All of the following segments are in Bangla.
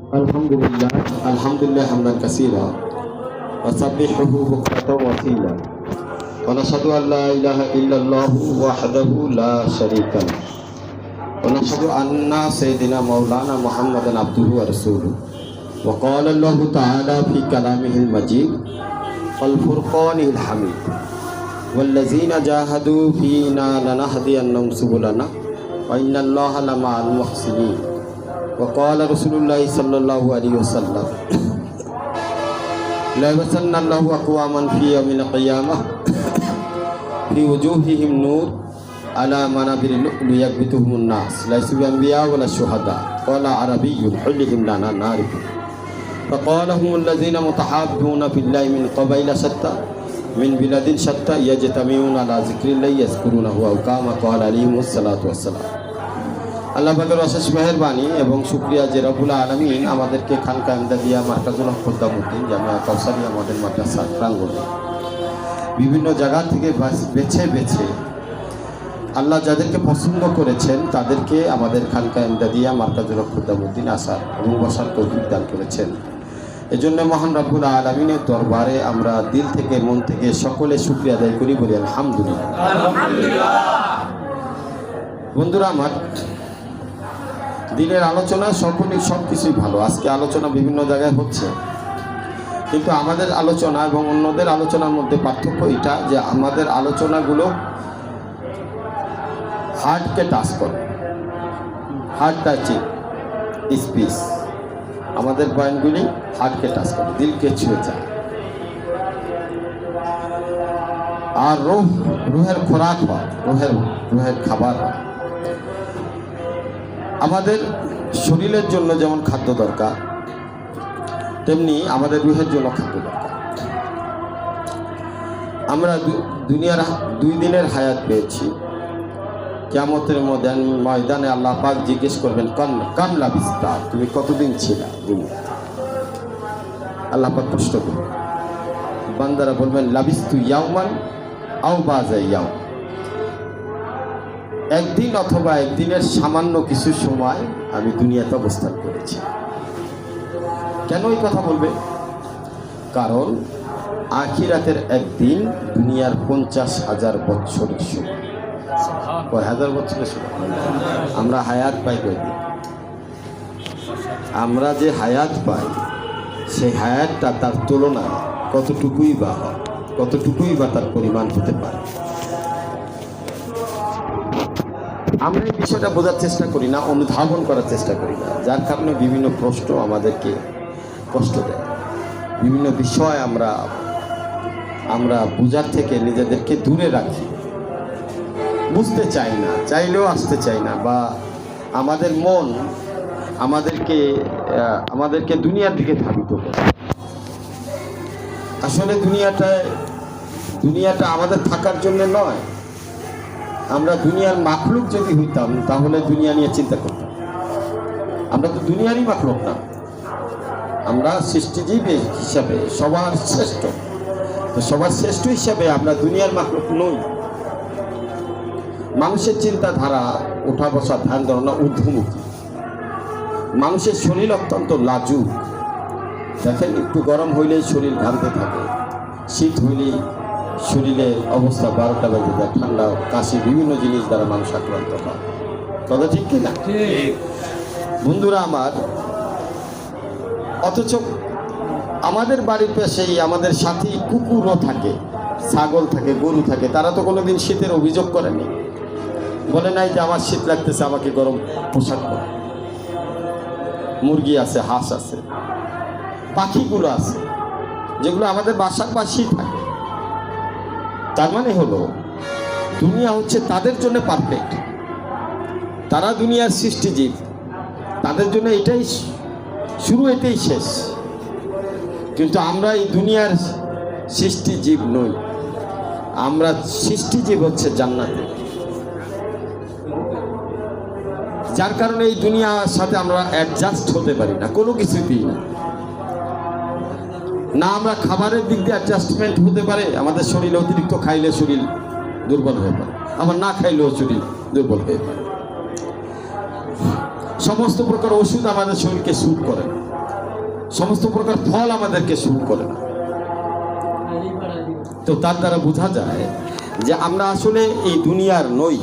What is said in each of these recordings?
Alhamdulillah hamdan katsira wa sabbihuhu bukratan wa asila wa nashhadu an la ilaha illallah wahdahu la syarika lah wa nashhadu anna sayyidina maulana Muhammadan abduhu wa rasuluh wa qala Allah ta'ala fi kalamihil majid wal furqanil hamid wallazina jahadu fina lanahdiyannahum subulana wa innallaha lama'al muhsinin. وقال رسول الله صلى الله عليه وسلم لا يبعثن الله أقواما في يوم القيامة في وجوههم نور على منابر اللؤلؤ يغبطهم الناس ليسوا بأنبياء ولا شهداء قال عربي حلهم لنا نعرف فقال هم الذين متحابون في الله من قبائل شتى من بلاد شتى يجتمعون على ذكر الله يذكرونه أو كما قال عليهم الصلاة والسلام. আল্লাহ পাকের অশেষ মেহেরবানি এবং শুকরিয়া যে রব্বুল আলামিন আমাদেরকে খানকা ইমদাদিয়া মার্কাজুল খুদ্দামউদ্দিন জামিয়া কাউসারিয়া মডেল মাদ্রাসা প্রাঙ্গণে বিভিন্ন জায়গা থেকে বেছে বেছে আল্লাহ যাদেরকে পছন্দ করেছেন তাদেরকে আমাদের খানকা ইমদাদিয়া মার্কাজুল খুদ্দামউদ্দিন আসার এবং বসার তৌফিক দান করেছেন। এজন্য মহান রব্বুল আলামিনের দরবারে আমরা দিল থেকে মন থেকে সকলে শুকরিয়া আদায় করি, বলি আলহামদুলিল্লাহ। বন্ধুরা আমার, দিনের আলোচনা সব কিছুই ভালো। আজকে আলোচনা বিভিন্ন জায়গায় হচ্ছে, কিন্তু আমাদের আলোচনা এবং অন্যদের আলোচনার মধ্যে পার্থক্য এটা যে আমাদের আলোচনাগুলো হার্টকে টাচ করে, হার্ট টাচিং স্পিচ। আমাদের পয়েন্টগুলি হার্টকে টাচ করে, দিলকে ছুঁয়ে যায়, আর রুহের খোরাক হয়, রুহের খাবার হয়। আমাদের শরীরের জন্য যেমন খাদ্য দরকার, তেমনি আমাদের রুহের জন্য খাদ্য দরকার। আমরা দুনিয়ার 2 দিনের হায়াত পেয়েছি। কিয়ামতের ময়দানে আল্লাহ পাক জিজ্ঞেস করবেন, কাম লাবিস্তা, তুমি কতদিন ছিলা দুনিয়া? আল্লাহ পাক প্রশ্ন করবেন, বান্দারা বলবেন লাবিস্তু ইয়াওমান আও বাযা ইয়াওম, একদিন অথবা একদিনের সামান্য কিছু সময় আমি দুনিয়াতে অবস্থান করেছি। কেন এই কথা বলবে? কারণ আখিরাতের একদিন দুনিয়ার 50,000 বছরের সময়। কয় হাজার বছরের সময়? আমরা হায়াত পাই কয়দিন? আমরা যে হায়াত পাই সেই হায়াতটা তার তুলনায় কতটুকুই বা তার পরিমাণ হতে পারে। আমরা এই বিষয়টা বোঝার চেষ্টা করি না, অনুধাবন করার চেষ্টা করি না, যার কারণে বিভিন্ন প্রশ্ন আমাদেরকে কষ্ট দেয়। বিভিন্ন বিষয় আমরা বোঝার থেকে নিজেদেরকে দূরে রাখি, বুঝতে চাই না, চাইলেও আসতে চাই না, বা আমাদের মন আমাদেরকে দুনিয়ার দিকে ধাবিত করে। আসলে দুনিয়াটা আমাদের থাকার জন্য নয়। আমরা দুনিয়ার মাখলুক যদি হইতাম তাহলে দুনিয়া নিয়ে চিন্তা করতাম। আমরা তো দুনিয়ারই মাখলুক না, আমরা সৃষ্টিজীবী হিসাবে সবার শ্রেষ্ঠ। তো সবার শ্রেষ্ঠ হিসাবে আমরা দুনিয়ার মাখলুক নই। মানুষের চিন্তাধারা, ওঠা বসা, ধ্যান ধারণা ঊর্ধ্বমুখী। মানুষের শরীর অত্যন্ত লাজুক। দেখেন, একটু গরম হইলেই শরীর ঘামতে থাকে, শীত হইলেই শরীরের অবস্থা 12টা বেজে যায়, ঠান্ডা, কাশি, বিভিন্ন জিনিস দ্বারা মানুষ আক্রান্ত হয়। কথা ঠিক কিনা? বন্ধুরা আমার, অথচ আমাদের বাড়ির পাশেই আমাদের সাথী কুকুরও থাকে, ছাগল থাকে, গরু থাকে। তারা তো কোনোদিন শীতের অভিযোগ করেনি, বলে নাই যে আমার শীত লাগতেছে, আমাকে গরম পোশাক করে। মুরগি আছে, হাঁস আছে, পাখিগুলো আছে, যেগুলো আমাদের বাসার পাশেই থাকে। তার মানে হলো দুনিয়া হচ্ছে তাদের জন্য পারফেক্ট। তারা দুনিয়ার সৃষ্টিজীব, তাদের জন্য এটাই শুরু, এটাই শেষ। কিন্তু আমরা এই দুনিয়ার সৃষ্টিজীব নই, আমরা সৃষ্টিজীব হচ্ছে জান্নাতে। যার কারণে এই দুনিয়ার সাথে আমরা অ্যাডজাস্ট হতে পারি না, কোনো কিছুতেই না। না আমরা খাবারের দিক দিয়ে অ্যাডজাস্টমেন্ট হতে পারে, আমাদের শরীরে অতিরিক্ত খাইলে শরীর দুর্বল হয়ে পড়ে, আবার না খাইলেও শরীর দুর্বল হয়ে পড়ে। সমস্ত প্রকার ওষুধ আমাদের শরীরকে স্যুট করে না, সমস্ত প্রকার ফল আমাদেরকে স্যুট করে না। তো তার দ্বারা বোঝা যায় যে আমরা আসলে এই দুনিয়ার নই।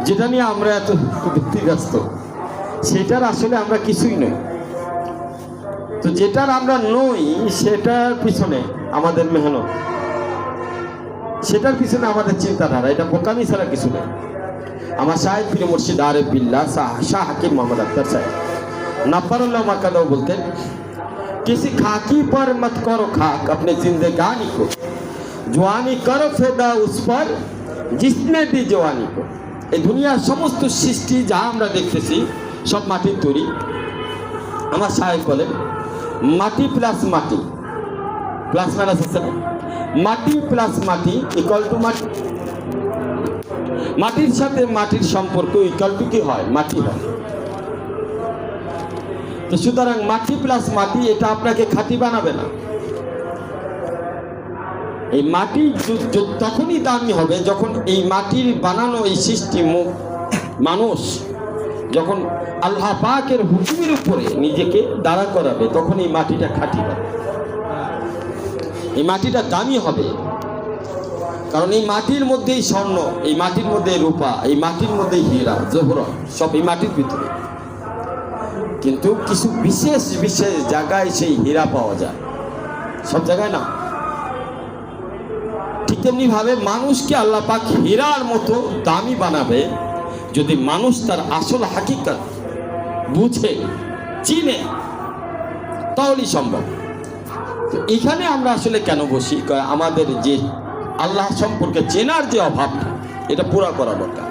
যেটা নিয়ে আমরা এত ব্যক্তিব্যস্ত, সেটার আসলে আমরা কিছুই নই। তো যেটার আমরা নই সেটার পিছনে আমাদের মেহনত, সেটার পিছনে আমাদের চিন্তাধারা, এটা বোকামি ছাড়া কিছু নেই। আমার সাহেব পীর মুর্শিদ আরিফ বিল্লাহ শাহ হাকিম মোহাম্মদ আখতার সাহেব नब्बरुल्लाह मक्कादो बोलते किसी खाकी पर मत करो खाक अपने जिंदगानी को, जवानी करो फेदा उस पर जिसने दी जवानी को। এই দুনিয়ার সমস্ত সৃষ্টি যা আমরা দেখতেছি সব মাটির তৈরি। আমার সাহেব বলেন মাটি প্লাস মাটি, প্লাস মাইনাস আছে না, মাটি প্লাস মাটি ইকুয়াল টু মাটি। মাটির সাথে মাটির সম্পর্ক ইকুয়াল টু কি হয়? মাটি হয়। তো সুতরাং মাটি প্লাস মাটি এটা আপনাকে খাঁটি বানাবে না। এই মাটি তখনই দামি হবে যখন এই মাটির বানানো এই সৃষ্টি মানুষ যখন আল্লাহ পাকের হুকুমের উপরে নিজেকে দাঁড়া করাবে, তখন এই মাটিটা খাঁটি হবে, এই মাটিটা দামি হবে। কারণ এই মাটির মধ্যেই স্বর্ণ, এই মাটির মধ্যে রূপা, এই মাটির মধ্যেই হীরা জহরত, সব এই মাটির ভিতরে। কিন্তু কিছু বিশেষ বিশেষ জায়গায় সেই হীরা পাওয়া যায়, সব জায়গায় না। ঠিক তেমনি ভাবে মানুষকে আল্লাহ পাক হীরার মতো দামি বানাবে যদি মানুষ তার আসল হাকিকত বুঝে চিনে, তাহলেই সম্ভব। তো এখানে আমরা আসলে কেন বসি? আমাদের যে আল্লাহ সম্পর্কে চেনার যে অভাবটা, এটা পুরা করা দরকার।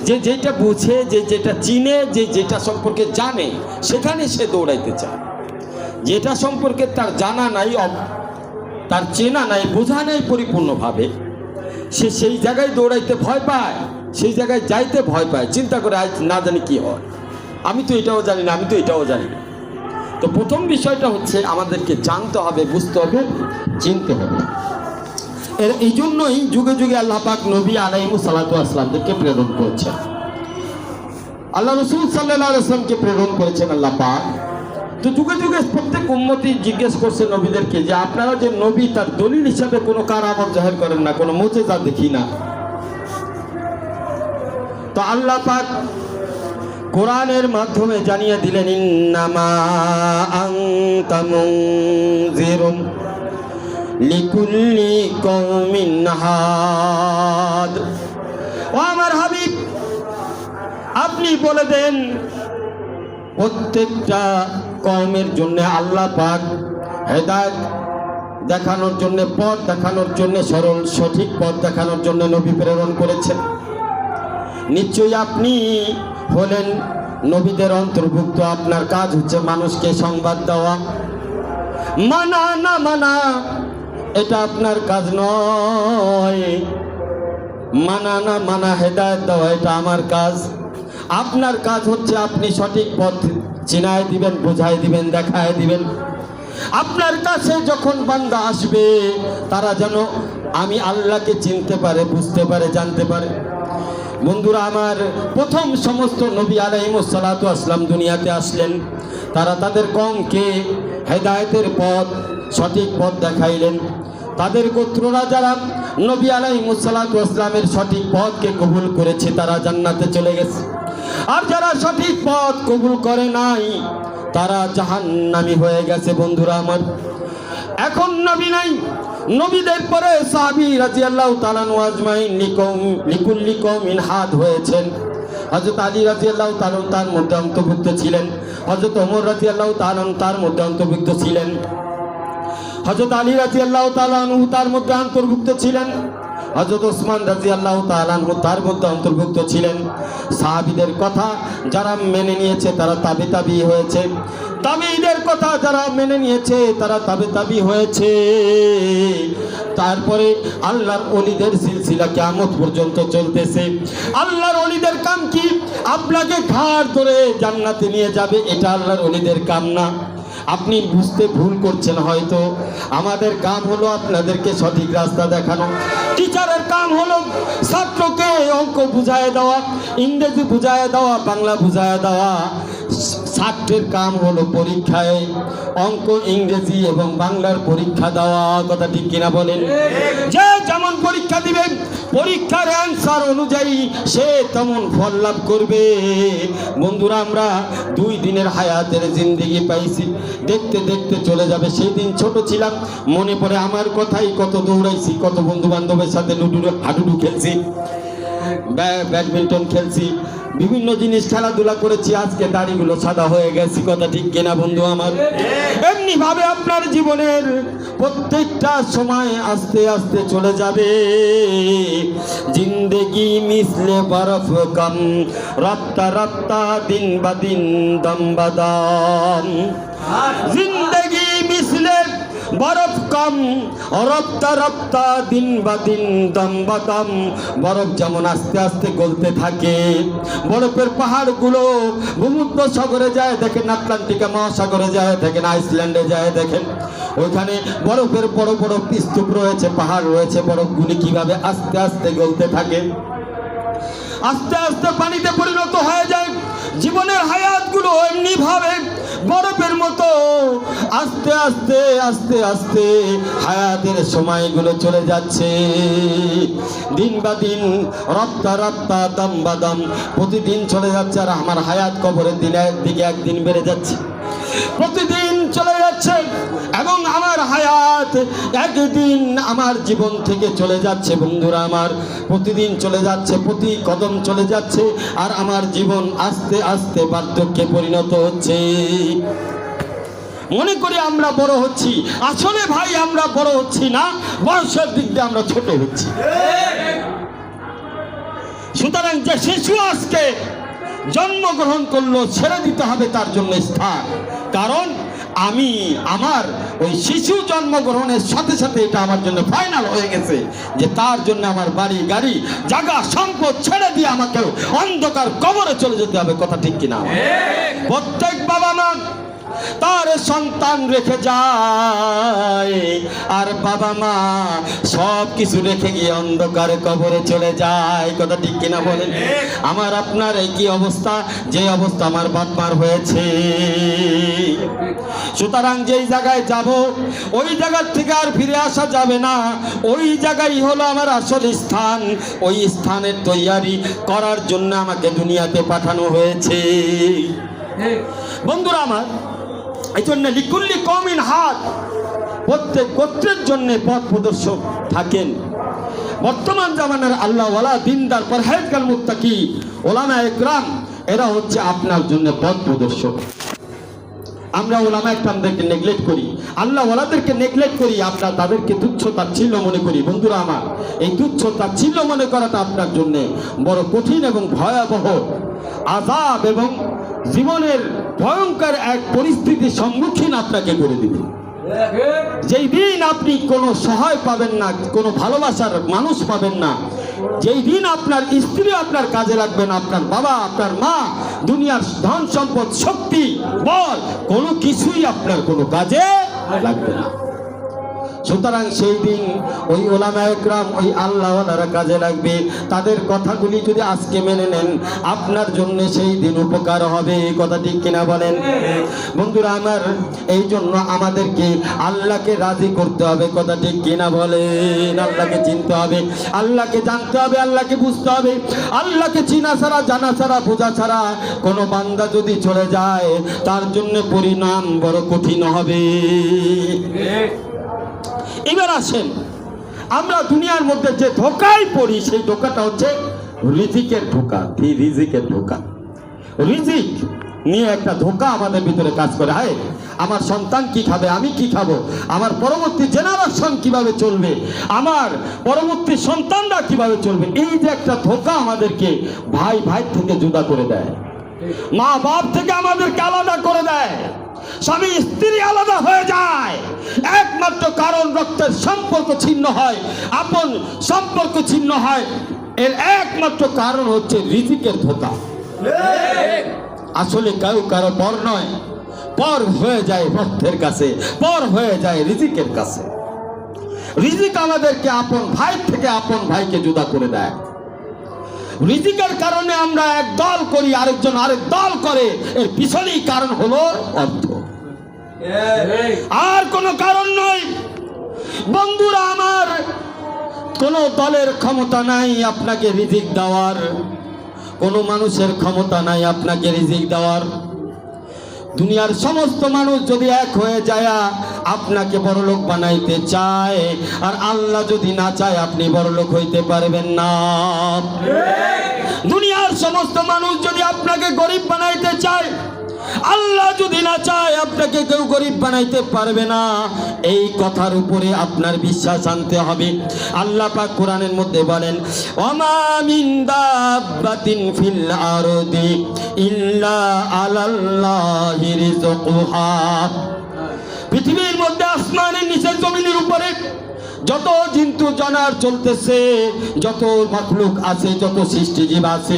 যে যেটা বুঝে, যে যেটা চিনে, যে যেটা সম্পর্কে জানে, সেখানে সে দৌড়াইতে চায়। যেটা সম্পর্কে তার জানা নাই, তার চেনা নাই, বোঝা নাই পরিপূর্ণভাবে, সে সেই জায়গায় দৌড়াইতে ভয় পায়, সেই জায়গায় যাইতে ভয় পায়, চিন্তা করে আজ না জানি কি হয়, আমি তো এটাও জানি না, আমি তো এটাও জানি না। তো প্রথম বিষয়টা হচ্ছে আমাদেরকে জানতে হবে, বুঝতে হবে, চিনতে হবে। এই জন্যই যুগে যুগে আল্লাহ পাক নবী আলাইহিস সালাতু ওয়াস সালামকে প্রেরণ করেছেন। আল্লাহ রাসূল সাল্লাল্লাহু আলাইহি ওয়াসাল্লামকে প্রেরণ করেছেন আল্লাহ পাক। তো যুগে যুগে প্রত্যেক উম্মতি জিজ্ঞেস করছে নবীদেরকে যে আপনারা যে নবী, তার দলিল হিসাবে কোনো কারামত জাহির করেন না, কোনো মুজিজা দেখি না। তো আল্লাহ পাক কোরআনের মাধ্যমে জানিয়ে দিলেন ইন্নামা আনতা মুনজিরুন লিকুল্লি কওমিন হাদ। ও আমার হাবিব, আপনি বলে দেন প্রত্যেকটা কওমের জন্য আল্লাহ পাক হেদায়েত দেখানোর জন্য, পথ দেখানোর জন্য, সরল সঠিক পথ দেখানোর জন্য নবী প্রেরণ করেছেন। নিশ্চয়ই আপনি হলেন নবীদের অন্তর্ভুক্ত। আপনার কাজ হচ্ছে মানুষকে সংবাদ দেওয়া। মানা না মানা এটা আপনার কাজ নয়, মানা না মানা হেদায়েত দেওয়া এটা আমার কাজ। আপনার কাজ হচ্ছে আপনি সঠিক পথ চিনায় দিবেন, বোঝায় দিবেন, দেখায় দিবেন। আপনার কাছে যখন বান্দা আসবে তারা যেন আমি আল্লাহকে চিনতে পারে, বুঝতে পারে, জানতে পারে। বন্ধুরা আমার, প্রথম সমস্ত নবী আলাইহিস সালাতু ওয়াস সালাম দুনিয়াতে আসলেন, তারা তাদের কওমকে হেদায়েতের পথ, সঠিক পথ দেখাইলেন। তাদের গোত্ররা যারা নবী আলাইহিস সালাতু ওয়াস সালামের সঠিক পথকে কবুল করেছে তারা জান্নাতে চলে গেছে, আর যারা সঠিক পথ কবুল করে নাই তারা জাহান্নামী হয়ে গেছে। বন্ধুরা আমার, এখন নবী নাই, নবীদের পরে সাহাবী রাদিয়াল্লাহু তাআলা আজমাইন লিকুল্লি কওমিন হাদ হয়েছেন। হযরত আলী রাদিয়াল্লাহু তাআলা তার মধ্যে অন্তর্ভুক্ত ছিলেন, হযরত ওমর রাদিয়াল্লাহু তাআলা তার মধ্যে অন্তর্ভুক্ত ছিলেন, হযরত আলী রাদিয়াল্লাহু তাআলা তার মধ্যে অন্তর্ভুক্ত ছিলেন, হযরত ওসমান রাদিয়াল্লাহু তাআলা তার মধ্যে অন্তর্ভুক্ত ছিলেন। সাহাবীদের কথা যারা মেনে নিয়েছে তারা তাবি হয়েছে, তাবিঈদের কথা যারা মেনে নিয়েছে তারা তাবি হয়েছে। তারপরে আল্লাহর ওলিদের সিলসিলা কিয়ামত পর্যন্ত চলতেছে। আল্লাহর ওলিদের কাম কি? আপনাকে ঘাড় ধরে জান্নাতে নিয়ে যাবে, এটা আল্লাহর ওলিদের কাম না। আপনি বুঝতে ভুল করছেন হয়তো। আমাদের কাম হলো আপনাদেরকে সঠিক রাস্তা দেখানো। টিচারের কাম হলো ছাত্রকে অঙ্ক বুঝায় দেওয়া, ইংরেজি বুঝায় দেওয়া, বাংলা বুঝায় দেওয়া। ছাত্রের কাম হলো পরীক্ষায় অঙ্ক, ইংরেজি এবং বাংলার পরীক্ষা দেওয়া। কথা ঠিক কিনা বলেন? যে যেমন পরীক্ষা দিবে, পরীক্ষার অ্যান্সার অনুযায়ী সে তেমন ফল লাভ করবে। বন্ধুরা, আমরা 2 দিনের হায়াতের জিন্দেগি পাইছি, দেখতে দেখতে চলে যাবে। সেই দিন ছোট ছিলাম, মনে পড়ে আমার কথাই, কত দৌড়াইছি, কত বন্ধু বান্ধবের সাথে হাডুডু খেলছি, ব্যাডমিন্টন খেলছি, বিভিন্ন জিনিস খেলাধুলা করেছি। আজকে দাড়িগুলো সাদা হয়ে গেছে। কথা ঠিক কিনা বন্ধু আমার? এমনি ভাবে আপনার জীবনের প্রত্যেকটা সময় আস্তে আস্তে চলে যাবে। জিন্দেগি মিসলে বরফ কম, রাত্তা রাত্তা দিন বা দিন দম বাদাম। জিন্দেগি মিসলে বরফ কম, রপ্তা রপ্তা দিন বা দিন দম বাদাম। বরফ যেমন আস্তে আস্তে গলতে থাকে, বরফের পাহাড়গুলো ভূমধ্য সাগরে যায় দেখেন, আটলান্টিকা মহাসাগরে যায় দেখেন, আইসল্যান্ডে যায় দেখেন, ওইখানে বরফের বড় বড় স্তূপ রয়েছে, পাহাড় রয়েছে। বরফগুলি কিভাবে আস্তে আস্তে গলতে থাকে, আস্তে আস্তে পানিতে পরিণত হয়ে যায়। জীবনের হায়াতগুলো এমনি ভাবে বরফের মতো আস্তে আস্তে আস্তে আস্তে হায়াতের সময়গুলো চলে যাচ্ছে। দিন বা দিন, রপ্তা রপ্তা দম বা দম, প্রতিদিন চলে যাচ্ছে। আর আমার হায়াত কবরের দিকে একদিন বেড়ে যাচ্ছে, প্রতিদিন চলে যাচ্ছে। এবং আমার হায়াত একদিন আমার জীবন থেকে চলে যাচ্ছে। বন্ধুরা আমার, প্রতিদিন চলে যাচ্ছে, প্রতি কদম চলে যাচ্ছে। আর আমার জীবন আস্তে আস্তে বার্ধক্যে পরিণত হচ্ছে। মনে করি আমরা বড় হচ্ছি, আসলে ভাই আমরা বড় হচ্ছি না, বয়সের দিক দিয়ে আমরা ছোট হচ্ছি। সুতরাং যে শিশু আজকে জন্মগ্রহণ করলো, ছেড়ে দিতে হবে তার জন্য স্থান। কারণ আমি আমার ওই শিশু জন্মগ্রহণের সাথে সাথে এটা আমার জন্য ফাইনাল হয়ে গেছে যে তার জন্য আমার বাড়ি গাড়ি জায়গা সম্পদ ছেড়ে দিয়ে আমাকে অন্ধকার কবরে চলে যেতে হবে। কথা ঠিক কিনা? প্রত্যেক বাবা মা তার সন্তান রেখে যায়, আর বাবা মা সব কিছু রেখে গিয়ে অন্ধকারে কবরে চলে যায়। কথা ঠিক কিনা বলেন? আমার আপনার এই কি অবস্থা, যে অবস্থা আমার বাপ মার হয়েছে। সুতরাং যেই জায়গায় যাব, ওই জায়গার থেকে আর ফিরে আসা যাবে না। ওই জায়গায় হলো আমার আসল স্থান। ওই স্থানের তৈয়ারি করার জন্য আমাকে দুনিয়াতে পাঠানো হয়েছে। বন্ধুরা আমার, এই জন্য লিকুল্লি কওমিন হাদ, প্রত্যেক গোত্রের জন্য পথ প্রদর্শক থাকেন। বর্তমান জামানার আল্লাহওয়ালা, দিনদার, পরহেজগার, মুত্তাকি ওলামা একরাম, এরা হচ্ছে আপনার জন্য পথ প্রদর্শক। আমরা ওলামা একরামদেরকে নেগলেক্ট করি, আল্লাহওয়ালাদেরকে নেগলেক্ট করি, আমরা তাদেরকে তুচ্ছ তাচ্ছিল্য মনে করি। বন্ধুরা আমার, এই তুচ্ছ তাচ্ছিল্য মনে করাটা আপনার জন্য বড় কঠিন এবং ভয়াবহ আযাব এবং জীবনের ভয়ঙ্কর এক পরিস্থিতির সম্মুখীন আপনাকে করে দিবে। যেই দিন আপনি কোনো সহায় পাবেন না, কোনো ভালোবাসার মানুষ পাবেন না, যেই দিন আপনার স্ত্রী আপনার কাজে লাগবে না, আপনার বাবা, আপনার মা, দুনিয়ার ধন সম্পদ, শক্তি, বল, কোনো কিছুই আপনার কোনো কাজে লাগবে না। সুতরাং সেই দিন ওই ওলামা একরাম, ওই আল্লাহওয়ালারা কাজে লাগবে। তাদের কথাগুলি যদি আজকে মেনে নেন, আপনার জন্য সেই দিন উপকার হবে। কথা ঠিক কিনা বলেন? বন্ধুরা আমার, এই জন্য আমাদেরকে আল্লাহকে রাজি করতে হবে। কথা ঠিক কিনা বলেন? আল্লাহকে চিনতে হবে, আল্লাহকে জানতে হবে, আল্লাহকে বুঝতে হবে। আল্লাহকে চিনা ছাড়া, জানা ছাড়া, বোঝা ছাড়া কোনো বান্দা যদি চলে যায়, তার জন্য পরিণাম বড় কঠিন হবে। এবার আসেন, আমরা দুনিয়ার মধ্যে যে ধোকায় পড়ি, সেই ধোকাটা হচ্ছে রিজিকের ধোকা। রিজিকের ধোকা, রিজিক নিয়ে একটা ধোকা আমাদের ভিতরে কাজ করে। হায়, আমার সন্তান কি খাবে, আমি কি খাবো, আমার পরবর্তী জেনারেশন কিভাবে চলবে, আমার পরবর্তী সন্তানরা কিভাবে চলবে। এই যে একটা ধোকা আমাদেরকে ভাই ভাই থেকে জুদা করে দেয়, মা বাপ থেকে আমাদেরকে আলাদা করে দেয়, স্বামী স্ত্রী আলাদা হয়ে যায়। একমাত্র কারণ রক্তের সম্পর্ক ছিন্ন হয়, আপন সম্পর্ক ছিন্ন হয়। এর একমাত্র কারণ হচ্ছে রিজিকের ধোঁকা। আসলে কারো পর নয়, পর হয়ে যায় ভক্তের কাছে, পর হয়ে যায় রিজিকের কাছে। রিজিক আমাদেরকে আপন ভাই থেকে আপন ভাইকে জুদা করে দেয়। রিজিকের কারণে আমরা এক দল করি, আরেকজন আরেক দল করে, এর পিছনেই কারণ হলো অর্থ, আর কোনো কারণ নয়। বন্ধুরা আমার, কোন দলের ক্ষমতা নাই আপনাকে রিজিক দেওয়ার, কোন মানুষের ক্ষমতা নাই আপনাকে রিজিক দেওয়ার। দুনিয়ার সমস্ত মানুষ যদি এক হয়ে যায় আপনাকে বড়লোক বানাইতে চায়, আর আল্লাহ যদি না চায় আপনি বড়লোক হইতে পারবেন না। দুনিয়ার সমস্ত মানুষ যদি আপনাকে গরিব বানাইতে চায়, আল্লাহ যদি না চায় আপনাকে কেউ গরিব বানাইতে পারবে না। এই কথার উপরে আপনার বিশ্বাস আনতে হবে। আল্লাহ পাক কোরআনের মধ্যে বলেন, ওয়ামা মিন দাব্বাতিন ফিল আরদি ইল্লা আলাল্লাহি রিজকুহা। পৃথিবীর মধ্যে, আসমানের নিচে, জমিনের উপরে যত জন্তু জানোয়ার চলতেছে, যত মাখলুক আছে, যত সৃষ্টিজীব আছে,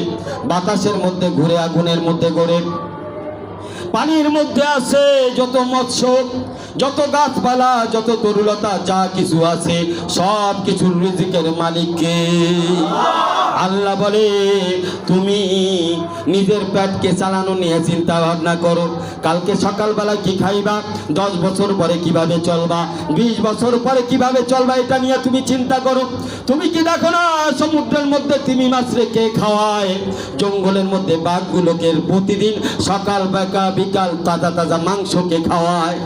বাতাসের মধ্যে ঘুরে, আগুনের মধ্যে ঘুরে, পানির মধ্যে আছে যত মৎস্য, যত গাছপালা, যত তরুলতা, যা কিছু আছে সব কিছুর রিজিকের মালিককে আল্লাহ বলে, তুমি নিজের পেটকে চালানো নিয়ে চিন্তা ভাবনা করো। কালকে সকালবেলা কি খাইবা, 10 বছর পরে কিভাবে চলবা, 20 বছর পরে কিভাবে চলবা, এটা নিয়ে তুমি চিন্তা করো। তুমি কি দেখো না সমুদ্রের মধ্যে তিমি মাছ রেখে খাওয়ায়, জঙ্গলের মধ্যে বাঘগুলোকে প্রতিদিন সকাল বিকাল তাজা তাজা মাংসকে খাওয়ায়।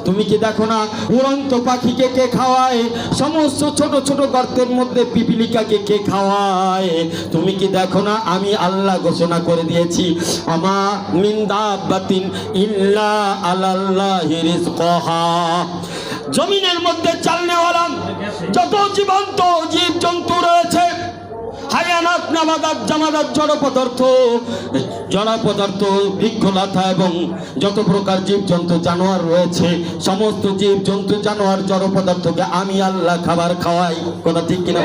তুমি কি দেখো না উড়ন্ত পাখিকে কে খাওয়ায়, সমস্ত ছোট ছোট গর্তের মধ্যে পিপিলিকাকে কে খাওয়ায়। তুমি কি দেখো না আমি আল্লাহ ঘোষণা করে দিয়েছি, আমা মিন দাব্বাতিন ইল্লা আলাল্লাহি রিজকুহা। জমিনের মধ্যে চালনেওয়ালা যত জীবন্ত জীব জন্তু রয়েছে, হায়ানাত, নাবাদাত, জামাদাত, জড় পদার্থ, বৃক্ষলতা এবং যত প্রকার জীব জন্তু জানোয়ার রয়েছে, সমস্ত জীব জন্তু জানোয়ার জড় পদার্থকে আমি আল্লাহ খাবার খাওয়াই। কথা ঠিক কিনা?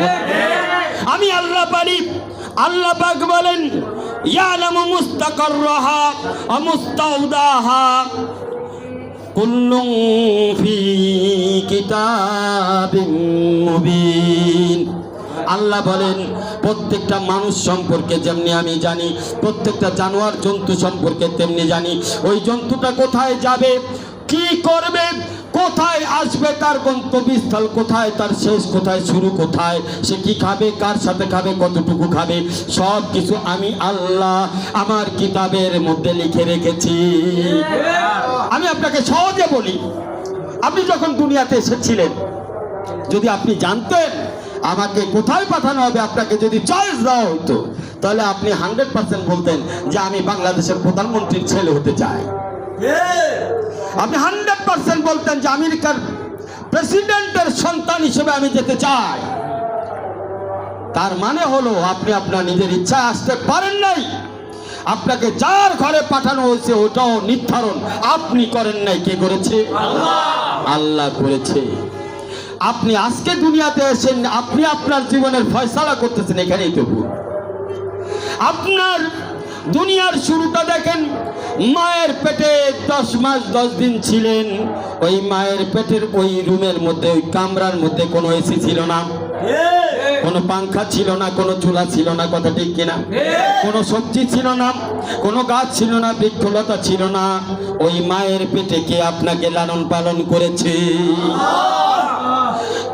আমি আল্লাহ পারি। আল্লাহ পাক বলেন, ইয়ালামু মুস্তাকাররাহা ওয়া মুস্তাওদাহা কুল্লুন ফি কিতাবিম মুবিন। আল্লাহ বলেন, প্রত্যেকটা মানুষ সম্পর্কে যেমনি আমি জানি, প্রত্যেকটা জানোয়ার জন্তু সম্পর্কে তেমনি জানি। ওই জন্তুটা কোথায় যাবে, কি করবে, কোথায় আসবে, তার গন্তব্যস্থল কোথায়, তার শেষ কোথায়, শুরু কোথায়, সে কি খাবে, কার সাথে খাবে, কতটুকু খাবে, সব কিছু আমি আল্লাহ আমার কিতাবের মধ্যে লিখে রেখেছি। আমি আপনাকে সহজে বলি, আপনি যখন দুনিয়াতে এসেছিলেন, যদি আপনি জানতেন আমাকে কোথায় পাঠানো হবে, আপনাকে যদি চয়েস দেওয়া হতো, তাহলে আপনি 100% বলতেন যে আমি বাংলাদেশের প্রধানমন্ত্রীর ছেলে হতে চাই। আপনি 100% বলতেন যে আমেরিকার প্রেসিডেন্টের সন্তান হিসেবে আমি যেতে চাই। তার মানে হলো আপনি আপনার নিজের ইচ্ছায় আসতে পারেন নাই। আপনাকে যার ঘরে পাঠানো হয়েছে ওটাও নির্ধারণ আপনি করেন নাই। কে করেছে? আল্লাহ করেছে। আপনি আজকে দুনিয়াতে এসেন, আপনি আপনার জীবনের ফয়সালা করতেছেন, এখানেই তো ভুল। আপনার দুনিয়ার শুরুটা দেখেন, মায়ের পেটে 10 মাস 10 দিন ছিলেন। ওই মায়ের পেটের ওই রুমের মধ্যে, ওই কামরার মধ্যে কোনো এসি ছিল না, কোনো পাংখা ছিল না, কোনো চুলা ছিল না। কথা ঠিক কিনা? কোনো সবজি ছিল না, কোনো গাছ ছিল না, বৃক্ষলতা ছিল না। ওই মায়ের পেটে কে আপনাকে লালন পালন করেছে?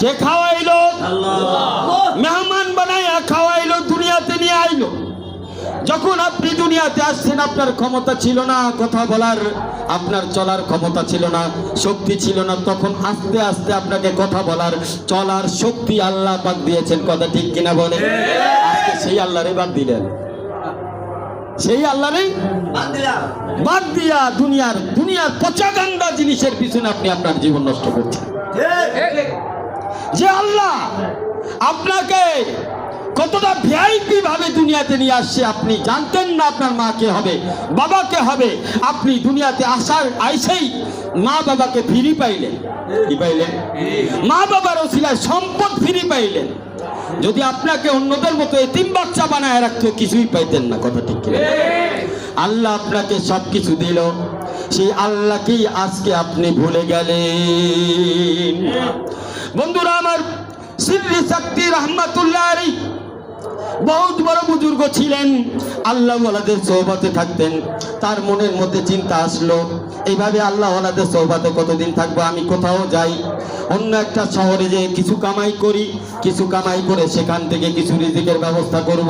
কে খাওয়াইলো? মেহমান বানাইয়া খাওয়াইলো, দুনিয়াতে নিয়ে আইলো। যখন আপনি দুনিয়াতে আসছেন আপনার ক্ষমতা ছিল না কথা বলার, আপনার চলার ক্ষমতা ছিল না, শক্তি ছিল না। তখন আস্তে আস্তে আপনাকে কথা বলার, চলার শক্তি আল্লাহ পাক দিয়েছেন। কথা ঠিক কিনা বলে? আজকে সেই আল্লাহরে বাদ দিলেন, সেই আল্লাহরে বাদ দিয়া দুনিয়ার পচাগান্ডা জিনিসের পিছনে আপনি আপনার জীবন নষ্ট করছেন। যে আল্লাহ আপনাকে কতটা ভিআইপি ভাবে দুনিয়াতে নিয়ে আসছে আপনি জানতেন না। আপনার মাকে হবে, বাবাকে হবে, আপনি দুনিয়াতে আইসেই মা বাবাকে ফিরি পাইলেন। কি পাইলেন? মা বাবার ওসিলায় সম্পদ ফিরি পাইলেন। যদি আপনাকে অন্যদের মতো এতিম বাচ্চা বানায় রাখতো, কিছুই পাইতেন না। কথা ঠিক কিনা? আল্লাহ আপনাকে সবকিছু দিল, সেই আল্লাহকেই আজকে আপনি ভুলে গেলেন। বন্ধুরা আমার, সিররি সাক্তি রহমাতুল্লাহ আলাইহি বহুত বড় বুজুর্গ ছিলেন, আল্লাহ ওয়ালাদের সোহবতে থাকতেন। তার মনের মধ্যে চিন্তা আসলো, এইভাবে আল্লাহ ওয়ালাদের সোহবতে কতদিন থাকবো, আমি কোথাও যাই, অন্য একটা শহরে যে কিছু কামাই করি, কিছু কামাই করে সেখান থেকে কিছু রিজিকের ব্যবস্থা করব।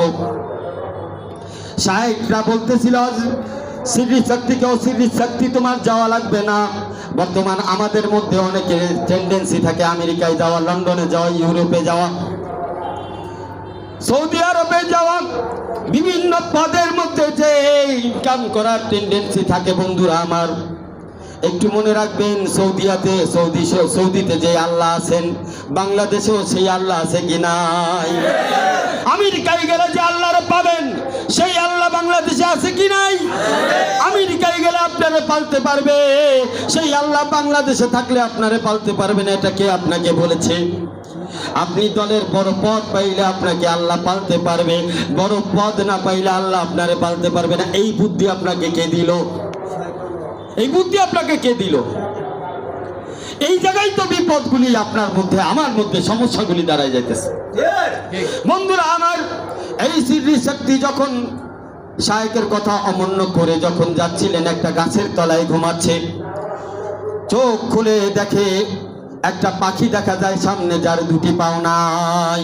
শায়েখরা বলতেছিল, সিররি শক্তিকেও সিররি শক্তি তোমার যাওয়া লাগবে না। বর্তমান আমাদের মধ্যে অনেকের টেন্ডেন্সি থাকে আমেরিকায় যাওয়া, লন্ডনে যাওয়া, ইউরোপে যাওয়া, সৌদি আরবে যাওয়া, বিভিন্ন পদের মধ্যে যে ইনকাম করার টেন্ডেন্সি থাকে। বন্ধুরা আমার, একটু মনে রাখবেন, সৌদিতে যে আল্লাহ আছেন, বাংলাদেশেও সেই আল্লাহ আছে কি নাই? আমেরিকায় গেলে যে আল্লাহরে পাবেন, সেই আল্লাহ বাংলাদেশে আছে কি নাই? আমেরিকায় গেলে আপনারে পালতে পারবে, সেই আল্লাহ বাংলাদেশে থাকলে আপনারে পালতে পারবে না। এটা কে আপনাকে বলেছে? আপনি দলের বড় পদ পাইলে আপনাকে আল্লাহ পালতে পারবে, বড় পদ না পাইলে আল্লাহ আপনারে পালতে পারবে না। এই বুদ্ধি আপনাকে কে দিল? এই বুদ্ধি আপনাকে কে দিল? এই জায়গায় তো বিপদগুলি আপনার মধ্যে, আমার মধ্যে সমস্যাগুলি দাঁড়ায় যাইতেছে। বন্ধুরা আমার, এই সিররি শক্তি যখন শায়েখের কথা অমান্য করে যখন যাচ্ছিলেন, একটা গাছের তলায় ঘুমাচ্ছে, চোখ খুলে দেখে একটা পাখি দেখা যায় সামনে, যার দুটি পাও নাই,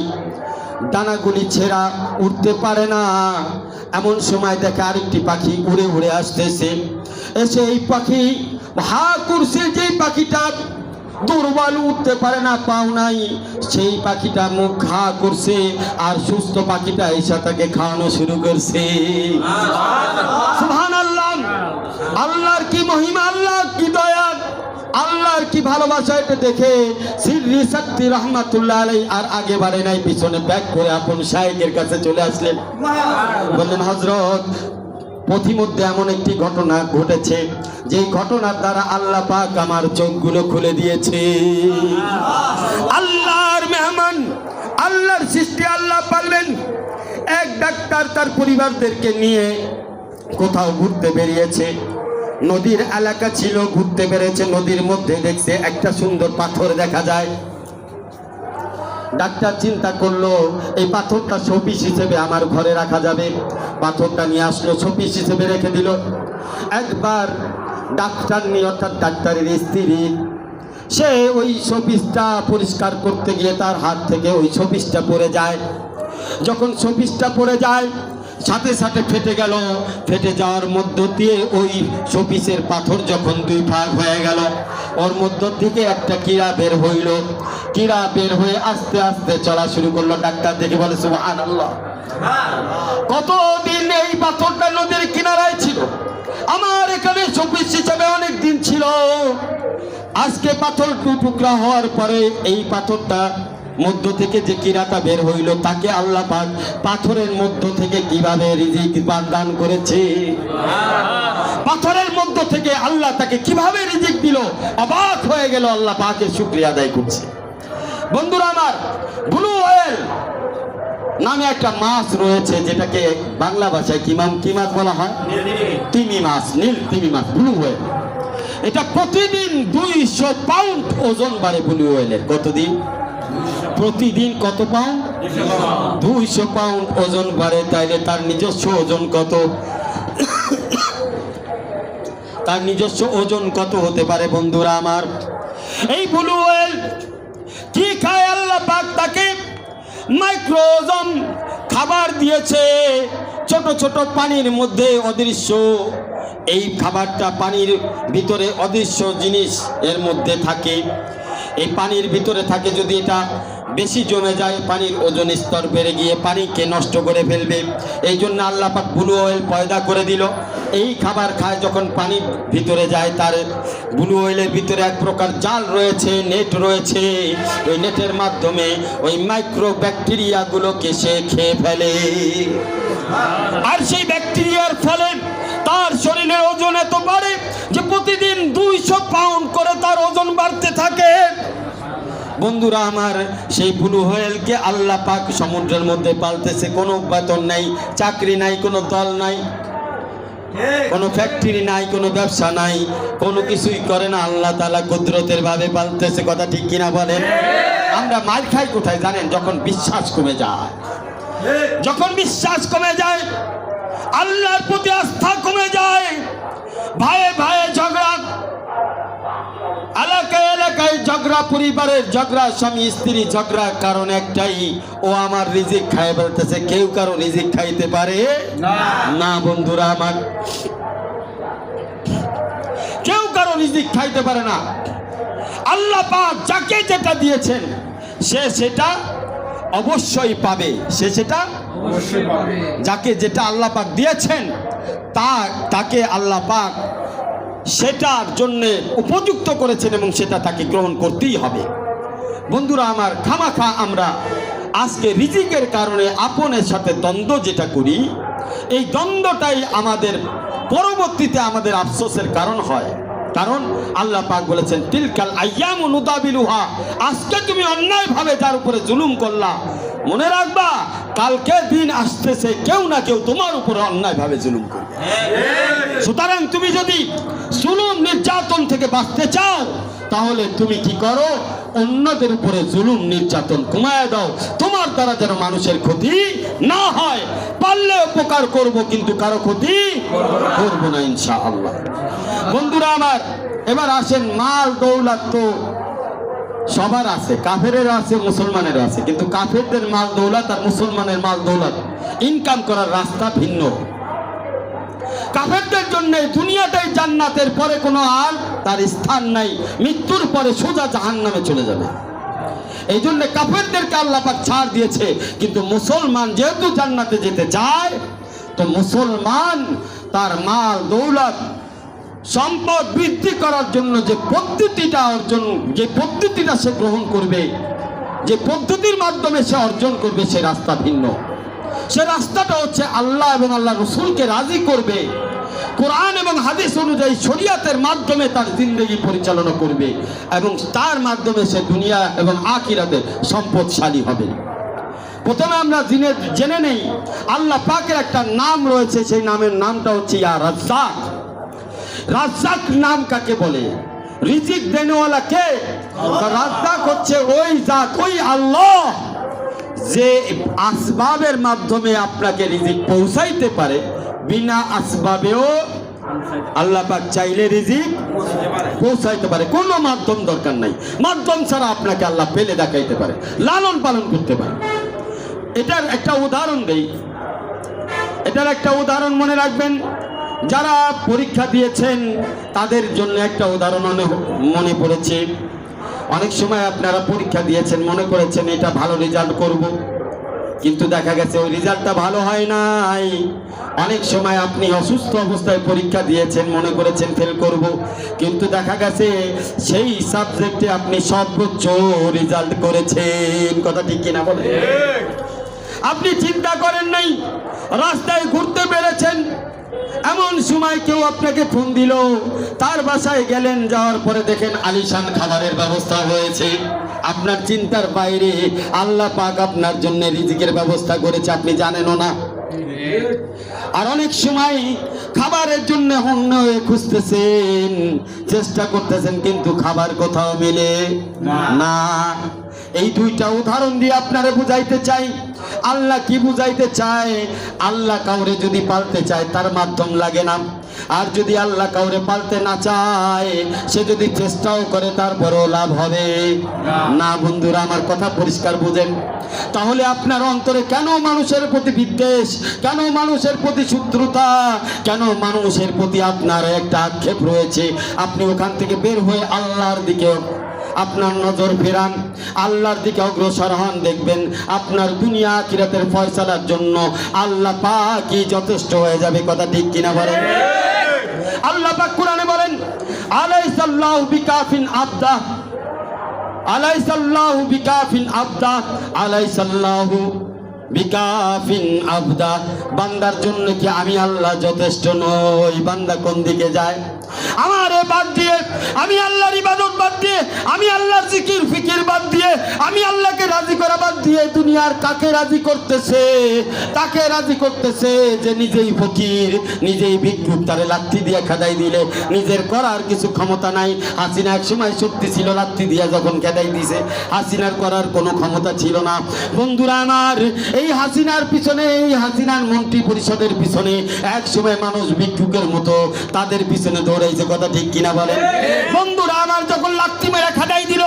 ডানাগুলি ছেঁড়া, উঠতে পারে না। এমন সময় দেখে আরেকটি পাখি উড়ে উড়ে আসতেছে। এসে এই পাখি হা করছে, যেই পাখিটা দুর্বল, উঠতে পারে না, পাও নাই, সেই পাখিটা মুখ হা করছে, আর সুস্থ পাখিটা এসে তাকে খাওয়ানো শুরু করছে। সুবহানাল্লাহ! আল্লাহর কি মহিমা, আল্লাহর কি দয়া, আল্লাহর কি ভালোবাসা! এটা দেখে সিররি শক্তি রহমাতুল্লাহ আলাইহি আর আগে বাড়ে নাই, পিছনে ব্যাক করে আপন শায়েখের কাছে চলে আসলেন। বললেন, হযরত, পথিমধ্যে এমন একটি ঘটনা ঘটেছে, যেই ঘটনার দ্বারা আল্লাহ পাক আমার চোখগুলো খুলে দিয়েছে। আল্লাহর মেহমান, আল্লাহর সৃষ্টি আল্লাহ পাললেন। এক ডাক্তার তার পরিবারদেরকে নিয়ে কোথাও ঘুরতে বেরিয়েছে, নদীর এলাকা ছিল, ঘুরতে বেরিয়েছে, নদীর মধ্যে দেখছে একটা সুন্দর পাথর দেখা যায়। ডাক্তার চিন্তা করলো, এই পাথরটা শোপিস হিসেবে আমার ঘরে রাখা যাবে। পাথরটা নিয়ে আসলো, শোপিস হিসেবে রেখে দিল। একবার ডাক্তার নিয়ে, অর্থাৎ ডাক্তারের স্ত্রী, সে ওই শোপিসটা পরিষ্কার করতে গিয়ে তার হাত থেকে ওই শোপিসটা পড়ে যায়। যখন শোপিসটা পড়ে যায়, সাথে সাথে ফেটে গেল। ফেটে যাওয়ার মধ্য দিয়ে ওই শোপিসের পাথর যখন দুই ভাগ হয়ে গেল, ওর মধ্য থেকে একটা কীড়া বের হইল। কীড়া বের হয়ে আস্তে আস্তে চলা শুরু করলো। ডাক্তার দেখে বলে, সুবহানাল্লাহ! কতদিন এই পাথরটা নদীর কিনারায় ছিল, আমার এখানে শোপিস হিসেবে অনেক দিন ছিল। আজকে পাথর টুকরা হওয়ার পরে এই পাথরটা মধ্য থেকে যে কীড়াটা বের হইল, তাকে আল্লাহ পাক পাথরের মধ্য থেকে কিভাবে রিজিক দান করেছে, পাথরের মধ্য থেকে আল্লাহ তাকে কিভাবে রিজিক দিল, অবাক হয়ে গেল। আল্লাহ পাকের শুকরিয়া আদায় করছে। বন্ধুরা আমার, ব্লু হোয়েল নামে একটা মাছ রয়েছে, যেটাকে বাংলা ভাষায় কি মাছ বলা হয়? তিমি মাছ, নীল তিমি মাছ, ব্লু হোয়েল। এটা প্রতিদিন 200 পাউন্ড ওজন বাড়ে ব্লু হোয়েলের। কতদিন? প্রতিদিন কত পাউন্ড? 200 পাউন্ড ওজন বাড়ে। তাইলে তার নিজস্ব ওজন কত? তার নিজস্ব ওজন কত হতে পারে বন্ধুরা আমার? এই ব্লু হোয়েল কি খায়? আল্লাহ পাক তাকে মাইক্রোজম খাবার দিয়েছে, ছোট ছোট পানির মধ্যে অদৃশ্য। এই খাবারটা পানির ভিতরে অদৃশ্য জিনিস এর মধ্যে থাকে, এই পানির ভিতরে থাকে। যদি এটা বেশি জমে যায়, পানির ওজন স্তর বেড়ে গিয়ে পানিকে নষ্ট করে ফেলবে। এই জন্য আল্লাহ পাক ব্লু হোয়েল পয়দা করে দিল। এই খাবার খায় যখন পানির ভিতরে যায়, তার ব্লু হোয়েলের ভিতরে এক প্রকার জাল রয়েছে, নেট রয়েছে। ওই নেটের মাধ্যমে ওই মাইক্রো ব্যাকটেরিয়াগুলোকে সে খেয়ে ফেলে। আর সেই ব্যাকটেরিয়ার ফলে তার শরীরের ওজন এত বাড়ে যে প্রতিদিন 200 পাউন্ড করে তার ওজন বাড়তে থাকে। বন্ধুরা আমার, সেই ব্লু হোয়েলকে আল্লাহ পাক সমুদ্রের মধ্যে পালতেছে। কোনো বেতন নাই, চাকরি নাই, কোনো দল নাই। কোনো ফ্যাক্টরি নাই, কোনো ব্যবসা নাই, কোনো কিছুই করে না, আল্লাহ তাআলা কুদরতের ভাবে পালতেছে। কথা ঠিক কিনা বলেন? আমরা মার খাই কোথায় জানেন? যখন বিশ্বাস কমে যায়। যখন বিশ্বাস কমে যায়, আল্লাহর প্রতি আস্থা কমে যায়, ভাইয়ে ভাইয়ে ঝগড়া, এলাকায় এলাকায় ঝগড়া, পরিবারের ঝগড়া, স্বামী স্ত্রী ঝগড়া, কারণ একটাই, ও আমার রিজিক খায় বলতেছে। কেউ কারো রিজিক খাইতে পারে না বন্ধুরা আমার, কেউ কারো রিজিক খাইতে পারে না। আল্লাহ পাক যাকে যেটা দিয়েছেন সে সেটা অবশ্যই পাবে, সে সেটা অবশ্যই পাবে। যাকে যেটা আল্লাহ পাক দিয়েছেন তাকে আল্লাহ পাক সেটার জন্য উপযুক্ত করেছেন এবং সেটা তাকে গ্রহণ করতেই হবে। বন্ধুরা আমার, খামাখা আমরা আজকে রিজিকের কারণে আপনের সাথে দ্বন্দ্ব যেটা করি, এই দ্বন্দ্বটাই আমাদের পরবর্তীতে আমাদের আফসোসের কারণ হয়। কারণ আল্লাহ পাক বলেছেন, তিলকাল আইয়ামু নুদাবিলুহা, আজকে তুমি অন্যায়ভাবে যার উপরে জুলুম করলা, মনে রাখবা কালকে দিন আসতেছে কেউ না কেউ তোমার উপরে অন্যায়ভাবে জুলুম করবে। সুতরাং তুমি যদি জুলুম নির্যাতন থেকে বাঁচতে চাও, তাহলে তুমি কি করো? অন্যদের উপরে জুলুম নির্যাতন কমায় দাও, তোমার দ্বারা যেন মানুষের ক্ষতি না হয়। পারলে উপকার করব, কিন্তু কারো ক্ষতি করব না ইনশাআল্লাহ। বন্ধুরা আমার, এবার আসেন, মাল দৌলত তো সবার আছে, কাফেরের আছে, মুসলমানের আছে, কিন্তু কাফেরদের মাল দৌলত আর মুসলমানের মাল দৌলত ইনকাম করার রাস্তা ভিন্ন। কাফেরদের জন্য দুনিয়াটাই জান্নাতের পরে কোনো আর তার স্থান নাই, মৃত্যুর পরে সোজা জাহান্নামে চলে যাবে। এই জন্য কাফেরদেরকে আল্লাহ পাক ছাড় দিয়েছে। কিন্তু মুসলমান যেহেতু জান্নাতে যেতে চায়, তো মুসলমান তার মাল দৌলত সম্পদ বৃদ্ধি করার জন্য যে পদ্ধতিটা সে গ্রহণ করবে, যে পদ্ধতির মাধ্যমে সে অর্জন করবে, সে রাস্তা ভিন্ন। সে রাস্তাটা হচ্ছে আল্লাহ এবং আল্লাহ রসুলকে রাজি করবে, কোরআন এবং হাদিস অনুযায়ী শরিয়াতের মাধ্যমে তার জিন্দেগি পরিচালনা করবে, এবং তার মাধ্যমে সে দুনিয়া এবং আখিরাতে সম্পদশালী হবে। প্রথমে আমরা জেনে নেই আল্লাহ পাকের একটা নাম রয়েছে, সেই নামের নামটা হচ্ছে ইয়া রাজ্জাক। রাজ্জাক নাম কাকে বলে? রিজিক দেনেওয়ালা কে? রাজ্জাক হচ্ছে ওই জাত, ওই আল্লাহ যে আসবাবের মাধ্যমে আপনাকে রিজিক পৌঁছাইতে পারে। বিনা আসবাবেও আল্লাহ পাক চাইলে রিজিক পৌঁছাইতে পারে, কোনো মাধ্যম দরকার নাই। মাধ্যম ছাড়া আপনাকে আল্লাহ পেলে দেখাইতে পারে, লালন পালন করতে পারে। এটার একটা উদাহরণ দেই, এটার একটা উদাহরণ মনে রাখবেন। যারা পরীক্ষা দিয়েছেন তাদের জন্য একটা উদাহরণ মনে পড়েছে। অনেক সময় আপনারা পরীক্ষা দিয়েছেন, মনে করেছেন এটা ভালো রেজাল্ট করব, কিন্তু দেখা গেছে ওই রেজাল্টটা ভালো হয় নাই। অনেক সময় আপনি অসুস্থ অবস্থায় পরীক্ষা দিয়েছেন, মনে করেছেন ফেল করব, কিন্তু দেখা গেছে সেই সাবজেক্টে আপনি সর্বোচ্চ রেজাল্ট করেছেন। কথা ঠিক কিনা বলেন? আপনি চিন্তা করেন নাই, রাস্তায় ঘুরতে পেরেছেন, এমন সময় কেউ আপনাকে ফোন দিল, তার বাসায় গেলেন, যাওয়ার পরে দেখেন আলিশান খাবারের ব্যবস্থা হয়েছে। আপনার চিন্তার বাইরে আল্লাহ পাক আপনার জন্য রিজিকের ব্যবস্থা করেছে, আপনি জানেনও না। আর অনেক সময় খাবারের জন্য হন্য হয়ে খুঁজতেছেন, চেষ্টা করতেছেন, কিন্তু খাবার কোথাও মিলে না। এই দুইটা উদাহরণ দিয়ে আপনারা বুঝাইতে চাই আল্লাহ কি বুঝাইতে চায়। আল্লাহ কাউরে যদি পালতে চায় তার মাধ্যম লাগে না, আর যদি আল্লাহ কাউরে পালতে না চায়, সে যদি চেষ্টাও করে তারপরেও লাভ হবে না। বন্ধুরা আমার কথা পরিষ্কার বুঝেন। তাহলে আপনার অন্তরে কেন মানুষের প্রতি বিদ্বেষ, কেন মানুষের প্রতি শত্রুতা, কেন মানুষের প্রতি আপনার একটা আক্ষেপ রয়েছে? আপনি ওখান থেকে বের হয়ে আল্লাহর দিকে আপনার নজর ফেরান, আল্লাহর দিকে অগ্রসর হন, দেখবেন আপনার দুনিয়া আখিরাতের ফয়সালার জন্য আল্লাহ পাকই যথেষ্ট হয়ে যাবে। কথা ঠিক কিনা বলেন? আল্লাহ পাক কোরআনে বলেন, আলাইসাল্লাহু বিকাফিন আবদা, আলাইসাল্লাহু বিকাফিন আবদা, আলাইসাল্লাহু বিকাফিন আবদা। বান্দার জন্য কি আমি আল্লাহ যথেষ্ট নই? বান্দা কোন দিকে যায়? আমারে বাদ দিয়ে আমি আল্লাহর ইবাদত বাদ দিয়ে, আমি আল্লাহর জিকির ফিকির বাদ দিয়ে, আমি আল্লাহকে রাজি করা বাদ দিয়ে দুনিয়ার কাকে রাজি করতেছে? তাকে রাজি করতেছে যে নিজেই ফকির, নিজেই ভিক্ষুক, তারে লাথি দিয়ে খেদাই দিলে নিজের করার কিছু ক্ষমতা নাই। হাসিনা এক সময় শক্তি ছিল, লাথি দিয়ে যখন খেদাই দিছে হাসিনার করার কোনো ক্ষমতা ছিল না। বন্ধুরা আমার, এই হাসিনার পিছনে, এই হাসিনার মন্ত্রী পরিষদের পিছনে এক সময় মানুষ ভিক্ষুকের মতো তাদের পিছনে দৌড়াইছে, কথা ঠিক কিনা বলেন? বন্ধুরা আমার, যখন লাথি মেরে খেদাই দিল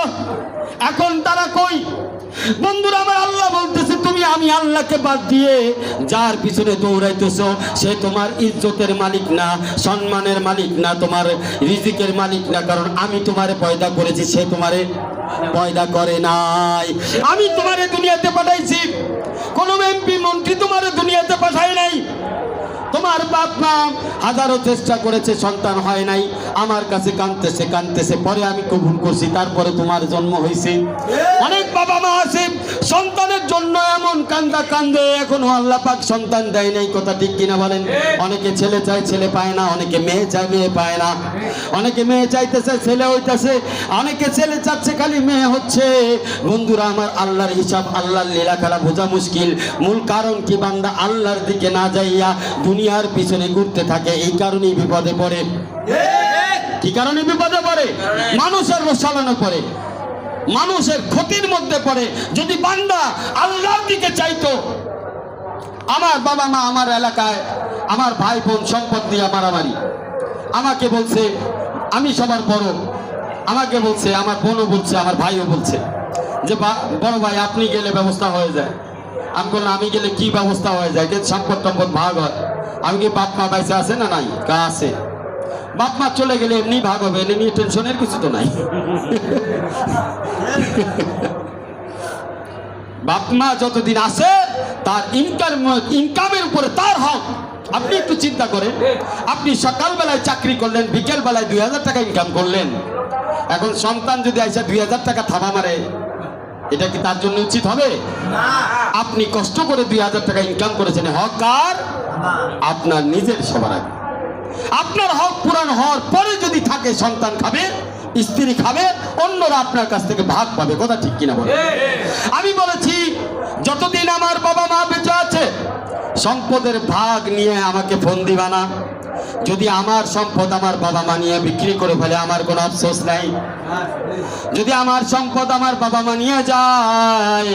এখন তারা কই? বন্ধুরা আমার, আল্লাহ বলতেছে তুমি আমি আল্লাহকে বাদ দিয়ে যার পিছনে দৌড়াইতেছো সে তোমার ইজ্জতের মালিক না, সম্মানের মালিক না, তোমার রিজিকের মালিক না। কারণ আমি তোমারে পয়দা করেছি, সে তোমারে পয়দা করে নাই। আমি তোমারে দুনিয়াতে পাঠাইছি, কোনো এমপি মন্ত্রী তোমারে দুনিয়াতে পাঠাই নাই। তোমার বাপ মা হাজারো চেষ্টা করেছে, সন্তান হয় নাই, আমার কাছে কাঁদতেছে কাঁদতেছে, পরে আমি কবুল করছি, তারপরে তোমার জন্ম হয়েছে। অনেক বাবা মা আছে সন্তানের জন্য এমন কান্দা কান্দে, এখনো আল্লাহ পাক সন্তান দেয় নাই, কথা ঠিক কিনা বলেন? অনেকে ছেলে চায় ছেলে পায় না, অনেকে মেয়ে চায় মেয়ে পায় না, অনেকে মেয়ে চাইতেছে ছেলে হইতেছে, অনেকে ছেলে চাচ্ছে খালি মেয়ে হচ্ছে। বন্ধুরা আমার, আল্লাহর হিসাব, আল্লাহর লীলা খেলা বোঝা মুশকিল। মূল কারণ কি? বান্দা আল্লাহর দিকে না যাইয়া দুনিয়ার পিছনে ঘুরতে থাকে, এই কারণেই বিপদে পড়ে। কি কারণে বিপদে পড়ে? মানুষের রসায়নে পড়ে, মানুষের ক্ষতির মধ্যে পড়ে। যদি বান্দা আল্লাহর দিকে চাইতো, আমার বাবা মা আমার এলাকায় আমার ভাই বোন সম্পদ নিয়ে মারামারি, আমাকে বলছে আমি সবার বড়, আমাকে বলছে, আমার বোনও বলছে, আমার ভাইও বলছে যে বড় ভাই আপনি গেলে ব্যবস্থা হয়ে যায়। আমি বললাম আমি গেলে কি ব্যবস্থা হয়ে যায়? যে সম্পদ টম্পদ ভাগ হয়। আমি কি বাপ মা বাইসে আছে না নাই? কা আছে। বাপ মা চলে গেলে এমনি ভাগ হবে, এমনি টেনশনের কিছু তো নাই। বাপ মা যতদিন আছে তার ইনকামের উপরে তার হক। আপনি একটু চিন্তা করেন, আপনি সকালবেলায় চাকরি করলেন, বিকেল বেলায় 2000 টাকা ইনকাম করলেন, এখন সন্তান যদি আইসা 2000 টাকা থাবা মারে, এটা কি তার জন্য উচিত হবে? আপনি কষ্ট করে 2000 টাকা ইনকাম করেছেন, হক কার? আপনার নিজের। সবার আগে আপনার হক পূরণ হওয়ার পরে যদি থাকে, সন্তান খাবে, স্ত্রী খাবে, অন্যরা আপনার কাছ থেকে ভাগ পাবে, কথা ঠিক কিনা বলে? আমি বলেছি যতদিন আমার বাবা মা বেঁচে আছে সম্পদের ভাগ নিয়ে আমাকে ফোন দিবা না। যদি আমার সম্পদ আমার বাবা মা নিয়ে বিক্রি করে ফেলে আমার কোনো আফসোস নাই। যদি আমার সম্পদ আমার বাবা মা নিয়ে যায়,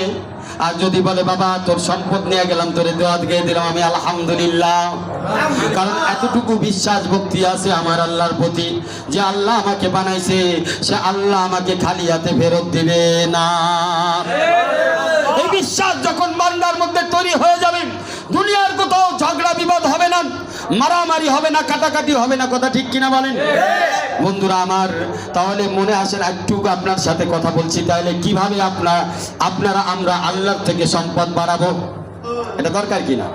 আর যদি বলে বাবা তোর সম্পদ নিয়ে গেলাম, তোরে দোয়াত গিয়ে দিলাম, আমি আলহামদুলিল্লাহ। কারণ এতটুকু বিশ্বাস ভক্তি আছে আমার আল্লাহর প্রতি যে আল্লাহ আমাকে বানাইছে, সে আল্লাহ আমাকে খালি হাতে ফেরত দিবে না। এই বিশ্বাস যখন বান্দার মধ্যে তৈরি হয়ে যাবে, দুনিয়ার কোথাও ঝগড়া বিবাদ হবে না, মারামারি হবে না, কাটাকাটি হবে না, কথা ঠিক কিনা বলেন? বন্ধুরা আমার, তাহলে মনে আসেন একটু আপনার সাথে কথা বলছি, তাহলে কিভাবে আপনারা আমরা আল্লাহর থেকে সম্পদ বাড়াবো, এটা দরকার কিনা?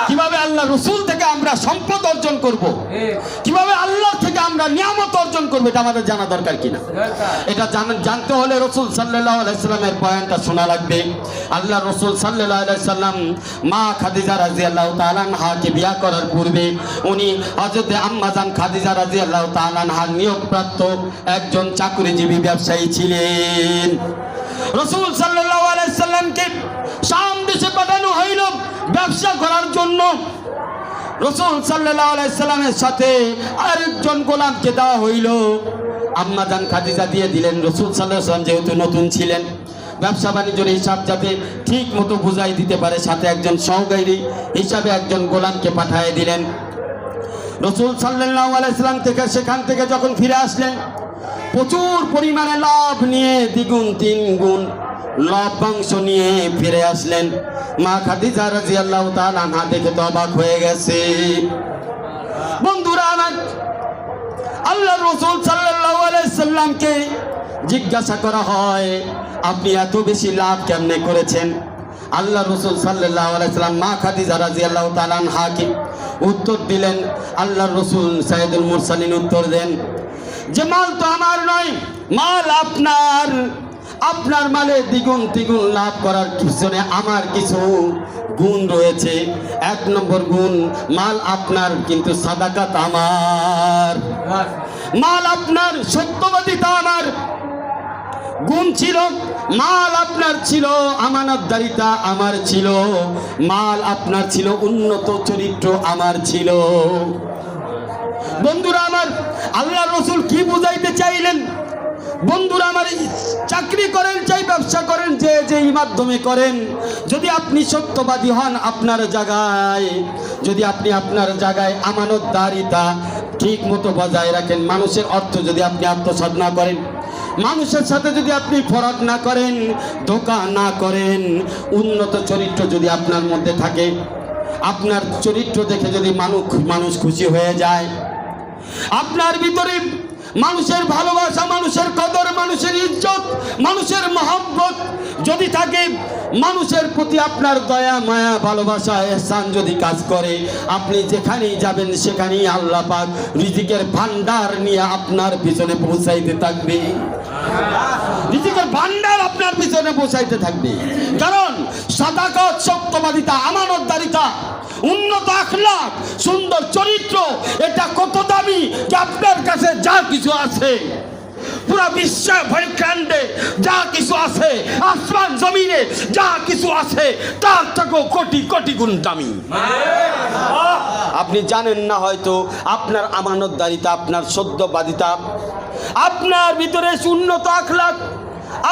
কিভাবে আল্লাহ রসুল থেকে আমরা সম্পদ অর্জন করব, কিভাবে আল্লাহ থেকে আমরা নিয়ামত অর্জন করবো, এটা আমাদের জানা দরকার কিনা? এটা জানতে হলে রসুল সাল্লাল্লাহু আলাইহি সাল্লামের বয়ানটা শোনা লাগবে। আল্লাহ রসুল সাল্লাল্লাহু আলাইহি সাল্লাম মা খাদিজা রাদিয়াল্লাহু তাআলা আনহাকে বিয়ে করার পূর্বে উনি হযরত আম্মা জান খাদিজা রাদিয়াল্লাহু তাআলা আনহার নিয়োগপ্রাপ্ত একজন চাকরিজীবী ব্যবসায়ী ছিলেন। রসুল সাল্লাল্লাহু আলাইহি সাল্লামকে শাম দেশে পাঠানো হইল ব্যবসা করার জন্য। রসুল সাল্লাল্লাহু আলাইহি সাল্লামের সাথে আরেকজন গোলামকে দেওয়া হইল। আম্মা জান খাদিজা দিয়ে দিলেন। রসুল সাল্লাল্লাহু আলাইহি সাল্লাম যেহেতু নতুন ছিলেন, ব্যবসা বাণিজ্যের হিসাব যাতে ঠিক মতো বুঝাই দিতে পারে, সাথে একজন সহকারী হিসাবে একজন গোলামকে পাঠিয়ে দিলেন। রসুল সাল্লাল্লাহু আলাইহি সাল্লাম সেখান থেকে যখন ফিরে আসলেন, প্রচুর পরিমাণে লাভ নিয়ে, দ্বিগুণ তিনগুণ লভ্যাংশ নিয়ে ফিরে আসলেন। মা খাদিজা রাদিয়াল্লাহু তাআলা আনহা দেখে তো অবাক হয়ে গেছে। বন্ধুরা আমার, আল্লাহ রাসূল সাল্লাল্লাহু আলাইহি সাল্লামকে জিজ্ঞাসা করা হয় আপনি এত বেশি লাভ কেমনে করেছেন? আল্লাহ রাসূল সাল্লাল্লাহু আলাইহি সাল্লাম মা খাদিজা রাদিয়াল্লাহু তাআলা আনহাকে উত্তর দিলেন। আল্লাহ রাসূল সাইয়্যিদুল মুরসালিন উত্তর দেন যে মাল তো আমার নয়, মাল আপনার। আপনার মালে দ্বিগুণ তিগুণ লাভ করার পিছনে আমার কিছু গুণ রয়েছে। 1 নম্বর গুণ, মাল আপনার কিন্তু সাদাকাত আমার। মাল আপনার সত্যবাদিতা আমার গুণ ছিল, মাল আপনার ছিল আমানতদারিতা আমার ছিল, মাল আপনার ছিল উন্নত চরিত্র আমার ছিল। বন্ধুরা আমার, আল্লাহ রসুল কি বুঝাইতে চাইলেন? বন্ধুরা আমার, চাকরি করেন চাই ব্যবসা করেন যে যেই মাধ্যমে করেন, যদি আপনি সত্যবাদী হন আপনার জায়গায়, যদি আপনি আপনার জায়গায় আমানতদারিতা ঠিক মতো বজায় রাখেন, মানুষের অর্থ যদি আপনি আত্মসাৎ না করেন, মানুষের সাথে যদি আপনি ফরাড না করেন, ধোঁকা না করেন, উন্নত চরিত্র যদি আপনার মধ্যে থাকে, আপনার চরিত্র দেখে যদি মানুষ খুশি হয়ে যায়, আপনার ভিতরে মানুষের ভালোবাসা, মানুষের কদর, মানুষের ইজ্জত, মানুষের মহব্বত যদি থাকে, মানুষের প্রতি আপনার দয়া মায়া ভালোবাসা এহসান যদি কাজ করে, আপনি যেখানেই যাবেন সেখানেই আল্লাহ পাক রিজিকের ভান্ডার নিয়ে আপনার পিছনে পৌঁছাইতে থাকবে। রিজিকের ভান্ডার আপনার পিছনে পৌঁছাইতে থাকবে। কারণ সাদাকত, সত্যবাদিতা, আমানতদারিতা, উন্নত আখলাক, সুন্দর চরিত্র, এটা কত দামি যে আপনার কাছে যা কিছু আছে, পুরা বিশ্ব ভূখণ্ডে যা কিছু আছে, আসমান জমিনে যা কিছু আছে, তার থেকেও কোটি কোটি গুণ দামি। আপনি জানেন না হয়তো, আপনার আমানতদারিতা, আপনার সত্যবাদিতা, আপনার ভিতরে উন্নত আখলাক,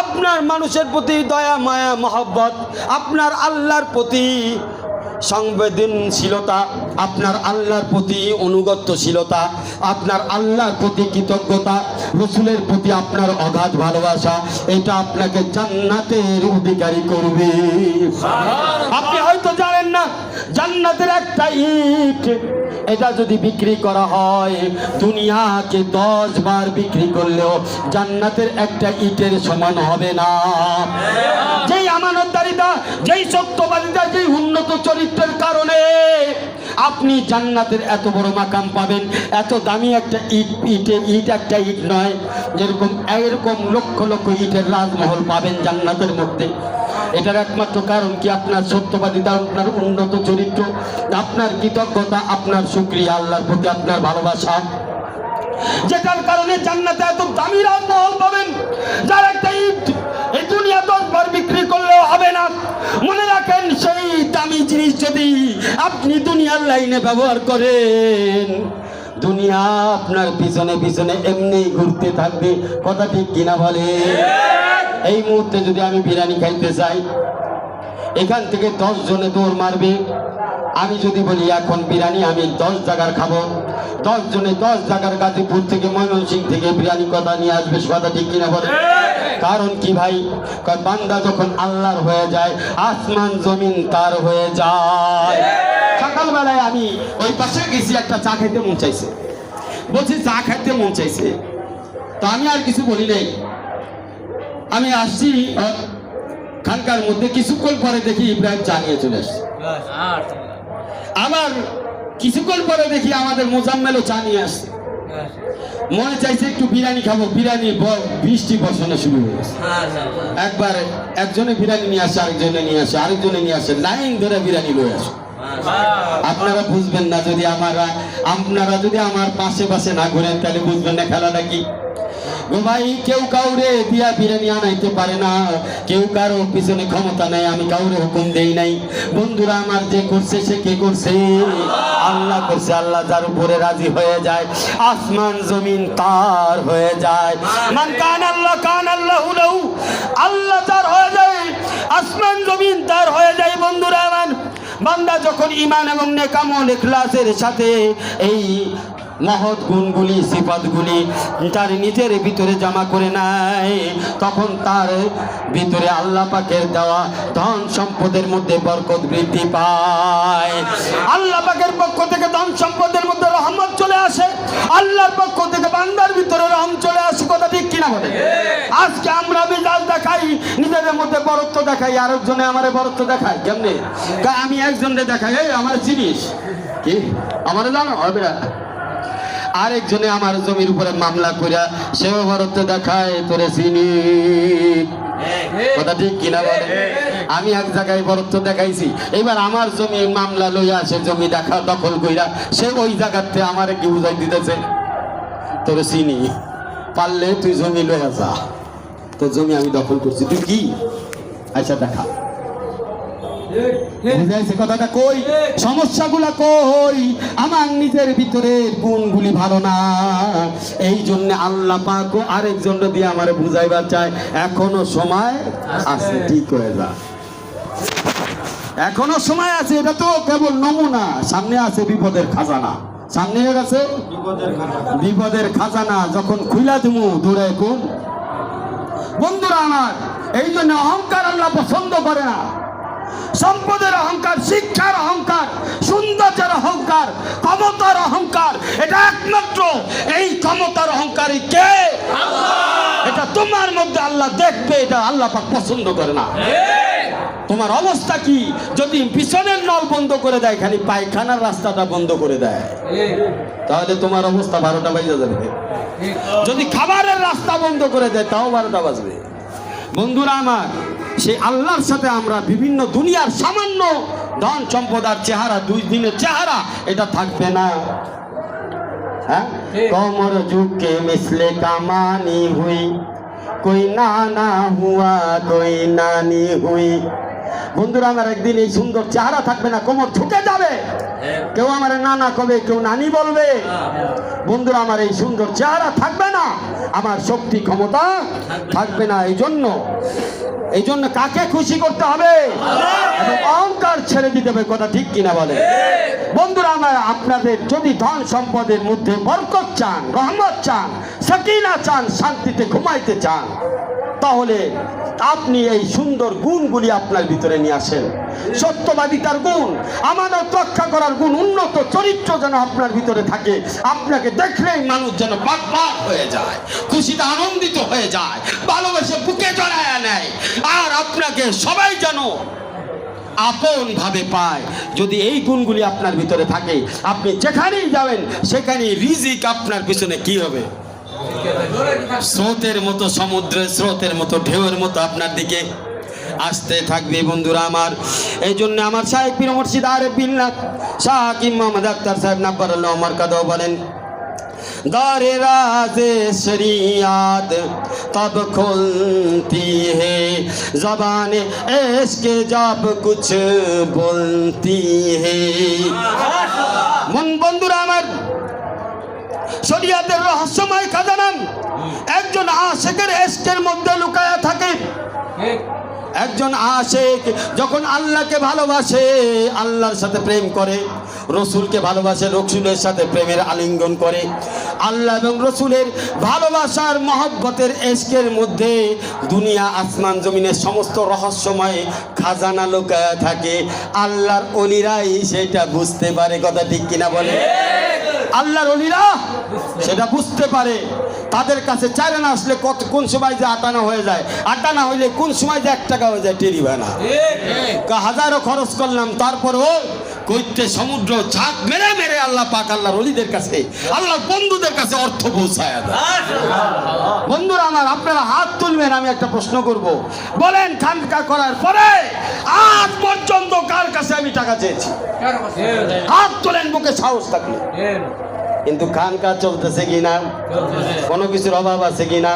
আপনার মানুষের প্রতি দয়া মায়া মহব্বত, আপনার আল্লাহর প্রতি সংবেদনশীলতা, আপনার আল্লাহর প্রতি অনুগত্যশীলতা, আপনার আল্লাহর প্রতি কৃতজ্ঞতা, রসুলের প্রতি আপনার অগাধ ভালোবাসা, এটা আপনাকে জান্নাতের অধিকারী করবে। আপনি হয়তো জানেন না, জান্নাতের একটা ইট, এটা যদি বিক্রি করা হয়, দুনিয়াকে 10 বার বিক্রি করলেও জান্নাতের একটা ইটের সমান হবে না। যেই আমানতদারিতা, যেই সত্যবাদিতা, যেই উন্নত চরিত্রের কারণে আপনি জান্নাতের এত বড় মাকাম পাবেন। এত দামি একটা ইট একটা ইট নয়, এরকম লক্ষ লক্ষ ইটের রাজমহল পাবেন জান্নাতের মধ্যে। এটার একমাত্র কারণ কি? আপনার সত্যবাদিতা, আপনার উন্নত চরিত্র, আপনার কৃতজ্ঞতা, আপনার শুকরিয়া, আল্লাহর প্রতি আপনার ভালোবাসা, যেটার কারণে জান্নাতে এত দামি রাজমহল পাবেন, যার একটা ইট এই দুনিয়া 10 বার বিক্রি করলেও হবে না। মনে রাখেন, সেই দামি জিনিস যদি আপনি দুনিয়ার লাইনে ব্যবহার করেন, দুনিয়া আপনার পিছনে পিছনে এমনি ঘুরতে থাকবে। কথা ঠিক কিনা বলে? এই মুহূর্তে যদি আমি বিরিয়ানি খাইতে চাই, এখান থেকে 10 জনে দৌড় মারবে। আমি যদি বলি এখন বিরিয়ানি আমি 10 জায়গার খাবো, 10 জনে 10 জায়গার, গাজীপুর থেকে, ময়মনসিংহ থেকে বিরিয়ানি কথা নিয়ে আসবে। কথা ঠিক কিনা বলে? কারণ কি ভাই? বান্দা যখন আল্লাহর হয়ে যায়, আসমান জমিন তার হয়ে যায়। সকালবেলায় আমি ওই পাশে গেছি, একটা চা খাইতে মন চাইছে, বলছি চা খাইতে মন চাইছে, তো আমি আর কিছু বলি নাই। আমি আসছি খানকার মধ্যে, কিছুক্ষণ পরে দেখি ইব্রাহিম চা নিয়ে চলে আসছে। আবার কিছুক্ষণ পরে দেখি আমাদের মোজাম্মেলও চা নিয়ে আসছে। মনে চাইছে একটু বিরিয়ানি খাবো, বিরিয়ানি বৃষ্টি বসানো শুরু হয়ে গেছে। একবার একজনে বিরিয়ানি নিয়ে আসে, আরেকজনে নিয়ে আসে, আরেকজনে নিয়ে আসে, লাইন ধরে বিরিয়ানি লয়ে আসে। আপনারা বুঝবেন না, যদি আপনারা যদি আমার পাশে পাশে না ঘুরেন তাহলে বুঝবেন না খেলাটা কি। ভাই, কেউ কাউরে দিয়া বিরিয়ানি আনাইতে পারে না, কেউ কারো পিছনে ক্ষমতা নাই, আমি কাউরে হুকুম দেই নাই। বন্ধুরা আমার, যে করছে সে কে করছে? আল্লাহ করছে। আল্লাহ যার উপরে রাজি হয়ে যায়, আসমান জমিন তার হয়ে যায়। মান কান আল্লাহ কান আল্লাহু লাহু, আল্লাহ যার হয়ে যায়, আসমান জমিন তার হয়ে যায়। বন্ধুরা আমার, বান্দা যখন ঈমান এবং নেক আমল ইখলাসের সাথে এই মহৎ গুণগুলি, সিফাতগুলি তার নিজের ভিতরে জমা করে নেয়, তখন তার ভিতরে আল্লাহ পাকের দেওয়া ধন সম্পদের মধ্যে বরকত বৃদ্ধি পায়। আল্লাহ পাকের পক্ষ থেকে ধন সম্পদের মধ্যে রহমত চলে আসে, আল্লাহর পক্ষ থেকে বান্দার ভিতরে রহম চলে আসে। কথা ঠিক কিনা বলে? আজকে আমরা মেজাজ দেখাই, নিজেদের মধ্যে বরত্ব দেখাই, আরেকজনে আমারে বরত্ব দেখায়। কেমনে? আমি একজনে দেখাই, এই আমার চিনিস কি, আমার জানো হবে। আরেকজনে আমার জমির উপরে মামলা কইরা সেও বরত্ব দেখায়, তোরে চিনি। কথা ঠিক কিনা বলে? আমি এক জায়গায় বরত্ব দেখাইছি, এবার আমার জমি মামলা লইয়া সে জমি দেখা দখল কইরা সে ওই জায়গাতে আমারে কি বুঝাই দিতেছে। তোর চিনি, পারলে তুই জমি লয়ে যা, তোর জমি আমি দখল করছি, তুই কি আচ্ছা দেখা। বুঝাইছে কথাটা? কই সমস্যাগুলা কই? আমার নিজের ভিতরের গুণগুলি ভালো না, এই জন্য আল্লাহ পাক আরেকজন দিয়ে আমারে বুঝাইবার চায় এখনো সময় আছে, ঠিক হয়ে যা, এখনো সময় আছে। এটা তো কেবল নমুনা, সামনে আছে বিপদের খাজানা, সামনে গেছে বিপদের খাজানা, যখন খুইলা দিমু দূরে কোন। বন্ধুরা আমার, এই জন্য অহংকার আল্লাহ পছন্দ করে না। সম্পদের অহংকার, শিক্ষার অহংকার, সৌন্দর্যের অহংকার, ক্ষমতার অহংকার, এটা একমাত্র এই ক্ষমতার অহংকারী কে? এটা তোমার মধ্যে আল্লাহ দেখবে, এটা আল্লাহ পাক পছন্দ করে না। তোমার অবস্থা কি যদি পিছনের নল বন্ধ করে দেয়, খালি পায়খানার রাস্তাটা বন্ধ করে দেয়, তাহলে তোমার অবস্থা 12টা বাজে যাবে। যদি খাবারের রাস্তা বন্ধ করে দেয় তাও 12টা বাজবে। বন্ধুরা আমার, সেই আল্লাহর সাথে আমরা বিভিন্ন দুনিয়ার সামান্য ধন সম্পদার চেহারা, 2 দিনের চেহারা, এটা থাকবে না। হ্যাঁ, কমর ঝুঁকে মিসলে কামানি হুই, কই নানা হুয়া কই নানি হুই। বন্ধুরা আমার, একদিন এই সুন্দর চেহারা থাকবে না, কোমর ঝুঁকে যাবে, কেউ আমার নানা কবে, কেউ নানি বলবে। বন্ধুরা আমার, এই সুন্দর চেহারা থাকবে না, আমার শক্তি ক্ষমতা থাকবে না। এই জন্য কাকে খুশি করতে হবে? এবং অহংকার ছেড়ে দিতে হবে, কথা ঠিক কিনা বলে? বন্ধুরা আমার, আপনাদের যদি ধন সম্পদের মধ্যে বরকত চান, রহমত চান, সাকিনা চান, শান্তিতে ঘুমাইতে চান, তাহলে আপনি এই সুন্দর গুণগুলি আপনার ভিতরে নিয়ে আসেন। সত্যবাদিতার গুণ, আমানত রক্ষা করার গুণ, উন্নত চরিত্র যেন আপনার ভিতরে থাকে। আপনাকে দেখলেই মানুষ যেন পাক হয়ে যায়, খুশিতে আনন্দিত হয়ে যায়, ভালোবেসে বুকে জড়ায় নেয়, আর আপনাকে সবাই যেন আপন ভাবে পায়। যদি এই গুণগুলি আপনার ভিতরে থাকে, আপনি যেখানেই যাবেন সেখানেই রিজিক আপনার পিছনে কি হবে? স্রোতের মতো, সমুদ্রের স্রোতের মতো, ঢেউয়ের মতো আপনার দিকে আসতে থাকবে। বন্ধুরা আমার, এই জন্য আমার শাইখ পীর মুর্শিদ আরিফ বিল্লাহ শাহ হাকিম মোহাম্মদ আখতার সাহেব নাব্বারাল্লাহু মারকাদাহু বলেন, दारे राज़े शरीयत तब खुलती है ज़बान इश्क़ जब कुछ बोलती है। मन बंधुरा আমার শরীয়তের রহস্যময় খাজানা একজন আশিকের ইশকের মধ্যে লুকায়া থাকে। একজন আশিক যখন আল্লাহকে ভালোবাসে, আল্লাহর সাথে প্রেম করে, রসুলকে ভালোবাসে, রসুলের সাথে প্রেমের আলিঙ্গন করে, আল্লাহ এবং রসুলের ভালোবাসার মহব্বতের ইশকের মধ্যে দুনিয়া আসমান জমিনের সমস্ত রহস্যময় খাজানা লুকায়া থাকে। আল্লাহর ওলিরাই সেটা বুঝতে পারে, কথা ঠিক কিনা বলে? আল্লাহর ওলিরা সেটা বুঝতে পারে। তাদের কাছে চাইলে না আসলে কোন সময় যে আটানা হয়ে যায়, আটানা হইলে কোন সময় যে 1 টাকা হয়ে যায় টেরি হয় না। হাজারো খরচ করলাম, তারপরেও কইতে সমুদ্র ঝাঁক মেরে মেরে আল্লাহ পাক আল্লাহর ওলিদের কাছে, আল্লাহর বন্ধুদের কাছে অর্থ পৌঁছায় দেয়। বন্ধুরা আমার, আপনারা হাত তুলবেন, আমি একটা প্রশ্ন করব। বলেন, খানকা করার পরে আজ পর্যন্ত কার কাছে আমি টাকা চেয়েছি? হাত তোলেন বুকে সাহস থাকলে। কিন্তু খানকা চলতেছে কিনা? কোনো কিছুর অভাব আছে কিনা?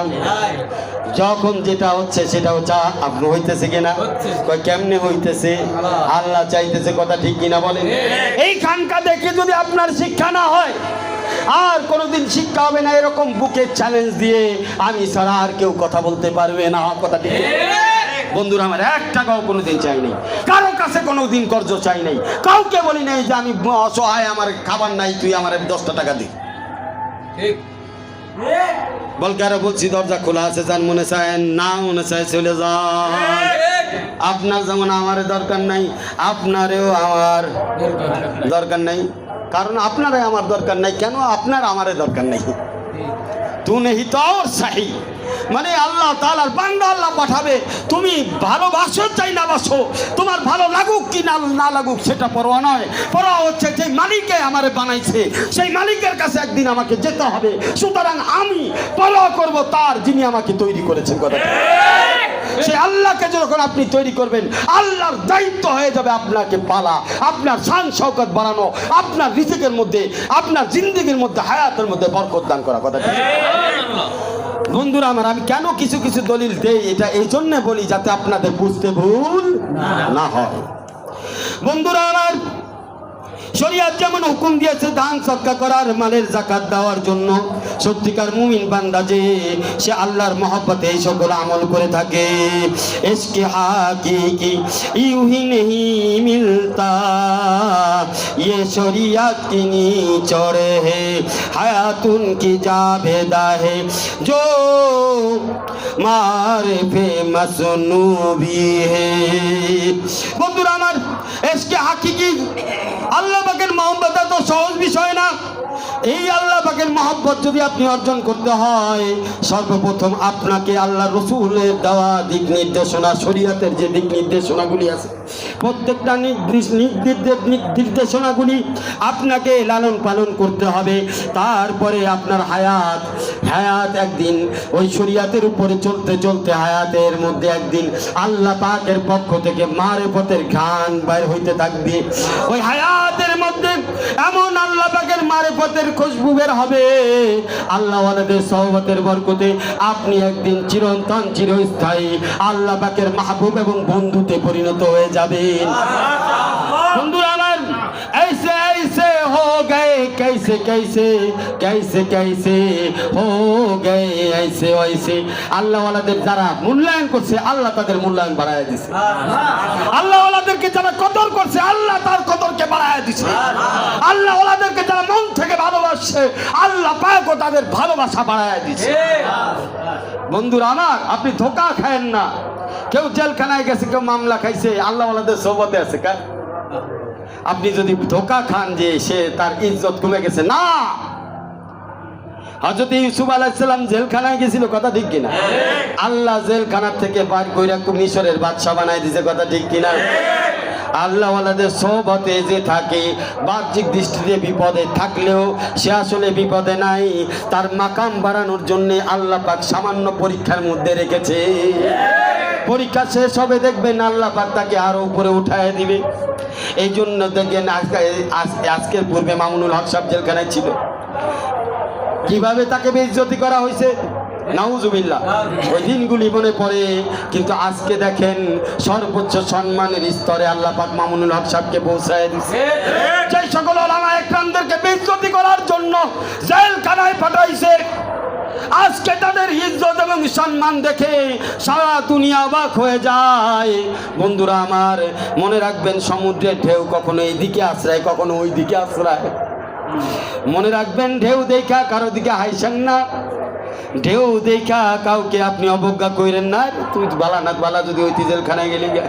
যখন যেটা হচ্ছে সেটা হচ্ছে আপনি হইতেছে কিনা? কেমনে হইতেছে? আল্লাহ চাইতেছে, কথা ঠিক কিনা বলেন? এই খানকা দেখে যদি আপনার শিক্ষা না হয়, আর কোনোদিন শিক্ষা হবে না। এরকম বুকে চ্যালেঞ্জ দিয়ে আমি ছাড়া আর কেউ কথা বলতে পারবে না, কথা ঠিক। বন্ধুরা আমার, 1 টাকাও কোনোদিন চাই নাই, কারো কাছে কোনোদিন কর্জ চাই নাই, কাউকে বলি নাই যে আমি অসহায়, আমার খাবার নাই, তুই আমার 10টা টাকা দি। বল কারো বলছি দরজা খোলা আছে, যান মনে চায়, না মনে চায় চলে যান। আপনার যেমন আমার দরকার নাই, আপনারেও আমার দরকার নাই, কারণ আপনারাই আমার দরকার নাই। কেন? আপনার আমারে দরকার নাই। তু নেহি তো আর সাহি, মানে আল্লাহ তাআলার বান্দা আল্লাহ পাঠাবে, তুমি ভালোবাসো চাই না বাসো, তোমার ভালো লাগুক কি না লাগুক সেটা পরোয়া নয়। পরোয়া হচ্ছে যে মালিকে আমারে বানাইছে, সেই মালিকের কাছে একদিন আমাকে যেতে হবে। সুতরাং আমি পরোয়া করব তার যিনি আমাকে তৈরি করেছেন, কথা। সেই আল্লাহকে যখন আপনি তৈরি করবেন, আল্লাহর দায়িত্ব হয়ে যাবে আপনাকে পালা, আপনার শান শওকত বাড়ানো, আপনার রিজিকের মধ্যে, আপনার জিন্দেগির মধ্যে, হায়াতের মধ্যে বরকত দান করা। কথা ঠিক? বন্ধুরা আমার, আমি কেন কিছু কিছু দলিল দেই, এটা এই জন্য বলি যাতে আপনাদের বুঝতে ভুল না হয়। বন্ধুরা আমার, শরীয়ত যেমন হুকুম দিয়েছে দান সদকা করার, মালের যাকাত দেওয়ার জন্য, সত্যিকার মুমিন বান্দা যে সে আল্লাহর মহব্বতে এই সকল আমল করে থাকে। ইশকে হাকিকি ইউহি নেহি মিলতা, ये शरीयत की नीचोड़ है, हयातुन की जावेदा है, जो मारिफे मसनूबी है। বন্ধুরা আমার, ইশকে হাকিকি আল্লাহ পাকের মহব্বত তো সহজ বিষয় না। এই আল্লাহ পাকের মহব্বত যদি আপনি অর্জন করতে হয়, সর্বপ্রথম আপনাকে আল্লাহ রসুলের দেওয়া দিক নির্দেশনা, শরীয়তের যে দিক নির্দেশনাগুলি আছে, প্রত্যেকটা নির্দেশনাগুলি আপনাকে লালন পালন করতে হবে। তারপরে আপনার হায়াত একদিন ওই শরীয়তের উপরে চলতে চলতে হায়াতের মধ্যে একদিন আল্লাহ পাকের পক্ষ থেকে মারিফতের ঘ্রাণ বাইর হইতে থাকবে। ওই হায়াতের মধ্যে এমন আল্লাহ পাকের মারিফতের খুশবু বের হবে, আল্লাহ ওয়ালাদের সহবতের বরকতে আপনি একদিন চিরন্তন চিরস্থায়ী আল্লাহ পাকের মাহবুব এবং বন্ধুতে পরিণত হয়ে যাবেন। বন্ধুরা আমার, ऐसे ऐसे हो गए, कैसे कैसे कैसे कैसे हो गए, ऐसे वैसे। আল্লাহ ওয়ালাদের যারা মূল্যায়ন করছে, আল্লাহ তাদের মূল্যায়ন বাড়ায় দিছে। আল্লাহ ওয়ালাদেরকে যারা কদর করছে, আল্লাহ তার কদরকে বাড়ায় দিছে। আল্লাহ ওয়ালাদেরকে যারা মন থেকে ভালোবাসছে, আল্লাহ পাকও তাদের ভালোবাসা বাড়ায় দিছে। বন্ধুরা আমার, আপনি ধোঁকা খায়েন না। কেউ জেলখানায় গেছে, কেউ মামলা খাইছে, আল্লাহ ওয়ালাদের সোহবতে আছে কা? আপনি যদি ধোঁকা খান যে সে তার ইজ্জত কমে গেছে, না। হযরত ইউসুফ আলাইহিস সালাম জেলখানায় গেছিল, কথা ঠিক কিনা? আল্লাহ জেলখানা থেকে বার কইরা মিশরের বাদশা বানাই দিয়েছে, কথা ঠিক কিনা? আল্লাহ ওয়ালাদের সোহবতে যে থাকে, বাহ্যিক দৃষ্টিতে বিপদে থাকলেও সে আসলে বিপদে নাই। তার মাকাম বাড়ানোর জন্য আল্লাহ পাক সামান্য পরীক্ষার মধ্যে রেখেছে। পরীক্ষা শেষ হবে, দেখবেন আল্লাহ পাক তাকে আরো উপরে উঠায় দিবে। এই জন্য দেখেন আজকের পূর্বে মামুনুল হক সাহেব জেলখানায় ছিল, কিভাবে তাকে বেইজ্জতি করা হয়েছে, নাউজুবিল্লাহ। ওই দিনগুলি মনে পড়ে, কিন্তু আজকে দেখেন সর্বোচ্চ সম্মানের স্তরে আল্লাহ পাক মামুনুল হক সাহেবকে পৌঁছায় দিয়েছে। যে সকল ওলামা একরামদেরকে বেইজ্জতি করার জন্য জেলখানায় পাঠাইছে, আজকে তাদের ইজ্জত এবং সম্মান দেখে সারা দুনিয়া অবাক হয়ে যায়। বন্ধুরা আমার, মনে রাখবেন, সমুদ্রের ঢেউ কখনো এইদিকে আশ্রয়, কখনো ওই দিকে আশ্রয়। মনে রাখবেন, ঢেউ দেখা কারো দিকে হাইছেন না, ঢেউ দেখা কাউকে আপনি অবজ্ঞা করেন না। তুই বালা না বালা যদি ওই জেলখানায় গেলি গে।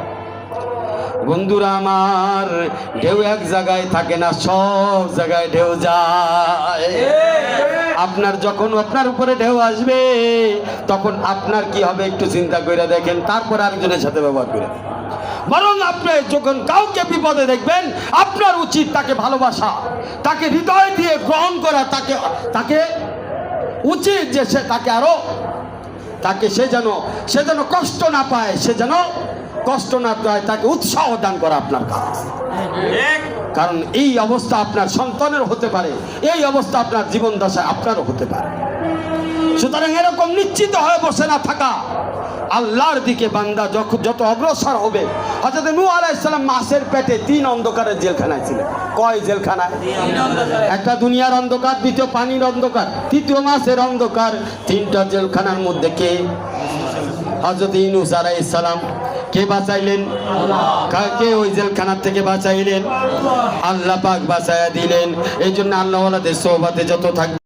বন্ধুরা আমার, ঢেউ এক জায়গায় থাকে না, সব জায়গায় ঢেউ যায়। আপনার যখন আপনার উপরে ঢেউ আসবে, তখন আপনার কি হবে একটু চিন্তা করে দেখেন, তারপর আরেকজনের সাথে ব্যবহার করে। বরং আপনি যখন কাউকে বিপদে দেখবেন, আপনার উচিত তাকে ভালোবাসা, তাকে হৃদয় দিয়ে গ্রহণ করা। তাকে উচিত যে সে সে যেন কষ্ট না পায়, সে যেন কষ্ট না পায়, তাকে উৎসাহ দান করা আপনার কাজ। কারণ এই অবস্থা আপনার সন্তানের হতে পারে, এই অবস্থা আপনার জীবন দশায় আপনারও হতে পারে। সুতরাং এরকম নিশ্চিত হয়ে বসে না থাকা, আল্লাহর দিকে বান্দা যত অগ্রসর হবে। হযরত নূহ আলাইহিস সালাম মাছের পেটে 3 অন্ধকারের জেলখানায় ছিলেন। কয় জেলখানায়? একটা দুনিয়ার অন্ধকার, দ্বিতীয় পানির অন্ধকার, তৃতীয় মাছের অন্ধকার। 3টা জেলখানার মধ্যে কে? হযরত ইউনূস আলাইহিস সালাম। কে বাঁচাইলেন? কে ওই জেলখানার থেকে বাঁচাইলেন? আল্লাহ পাক বাঁচাইয়া দিলেন। এই জন্য আল্লাহ ওয়ালাদের সোহবতে যত থাকবে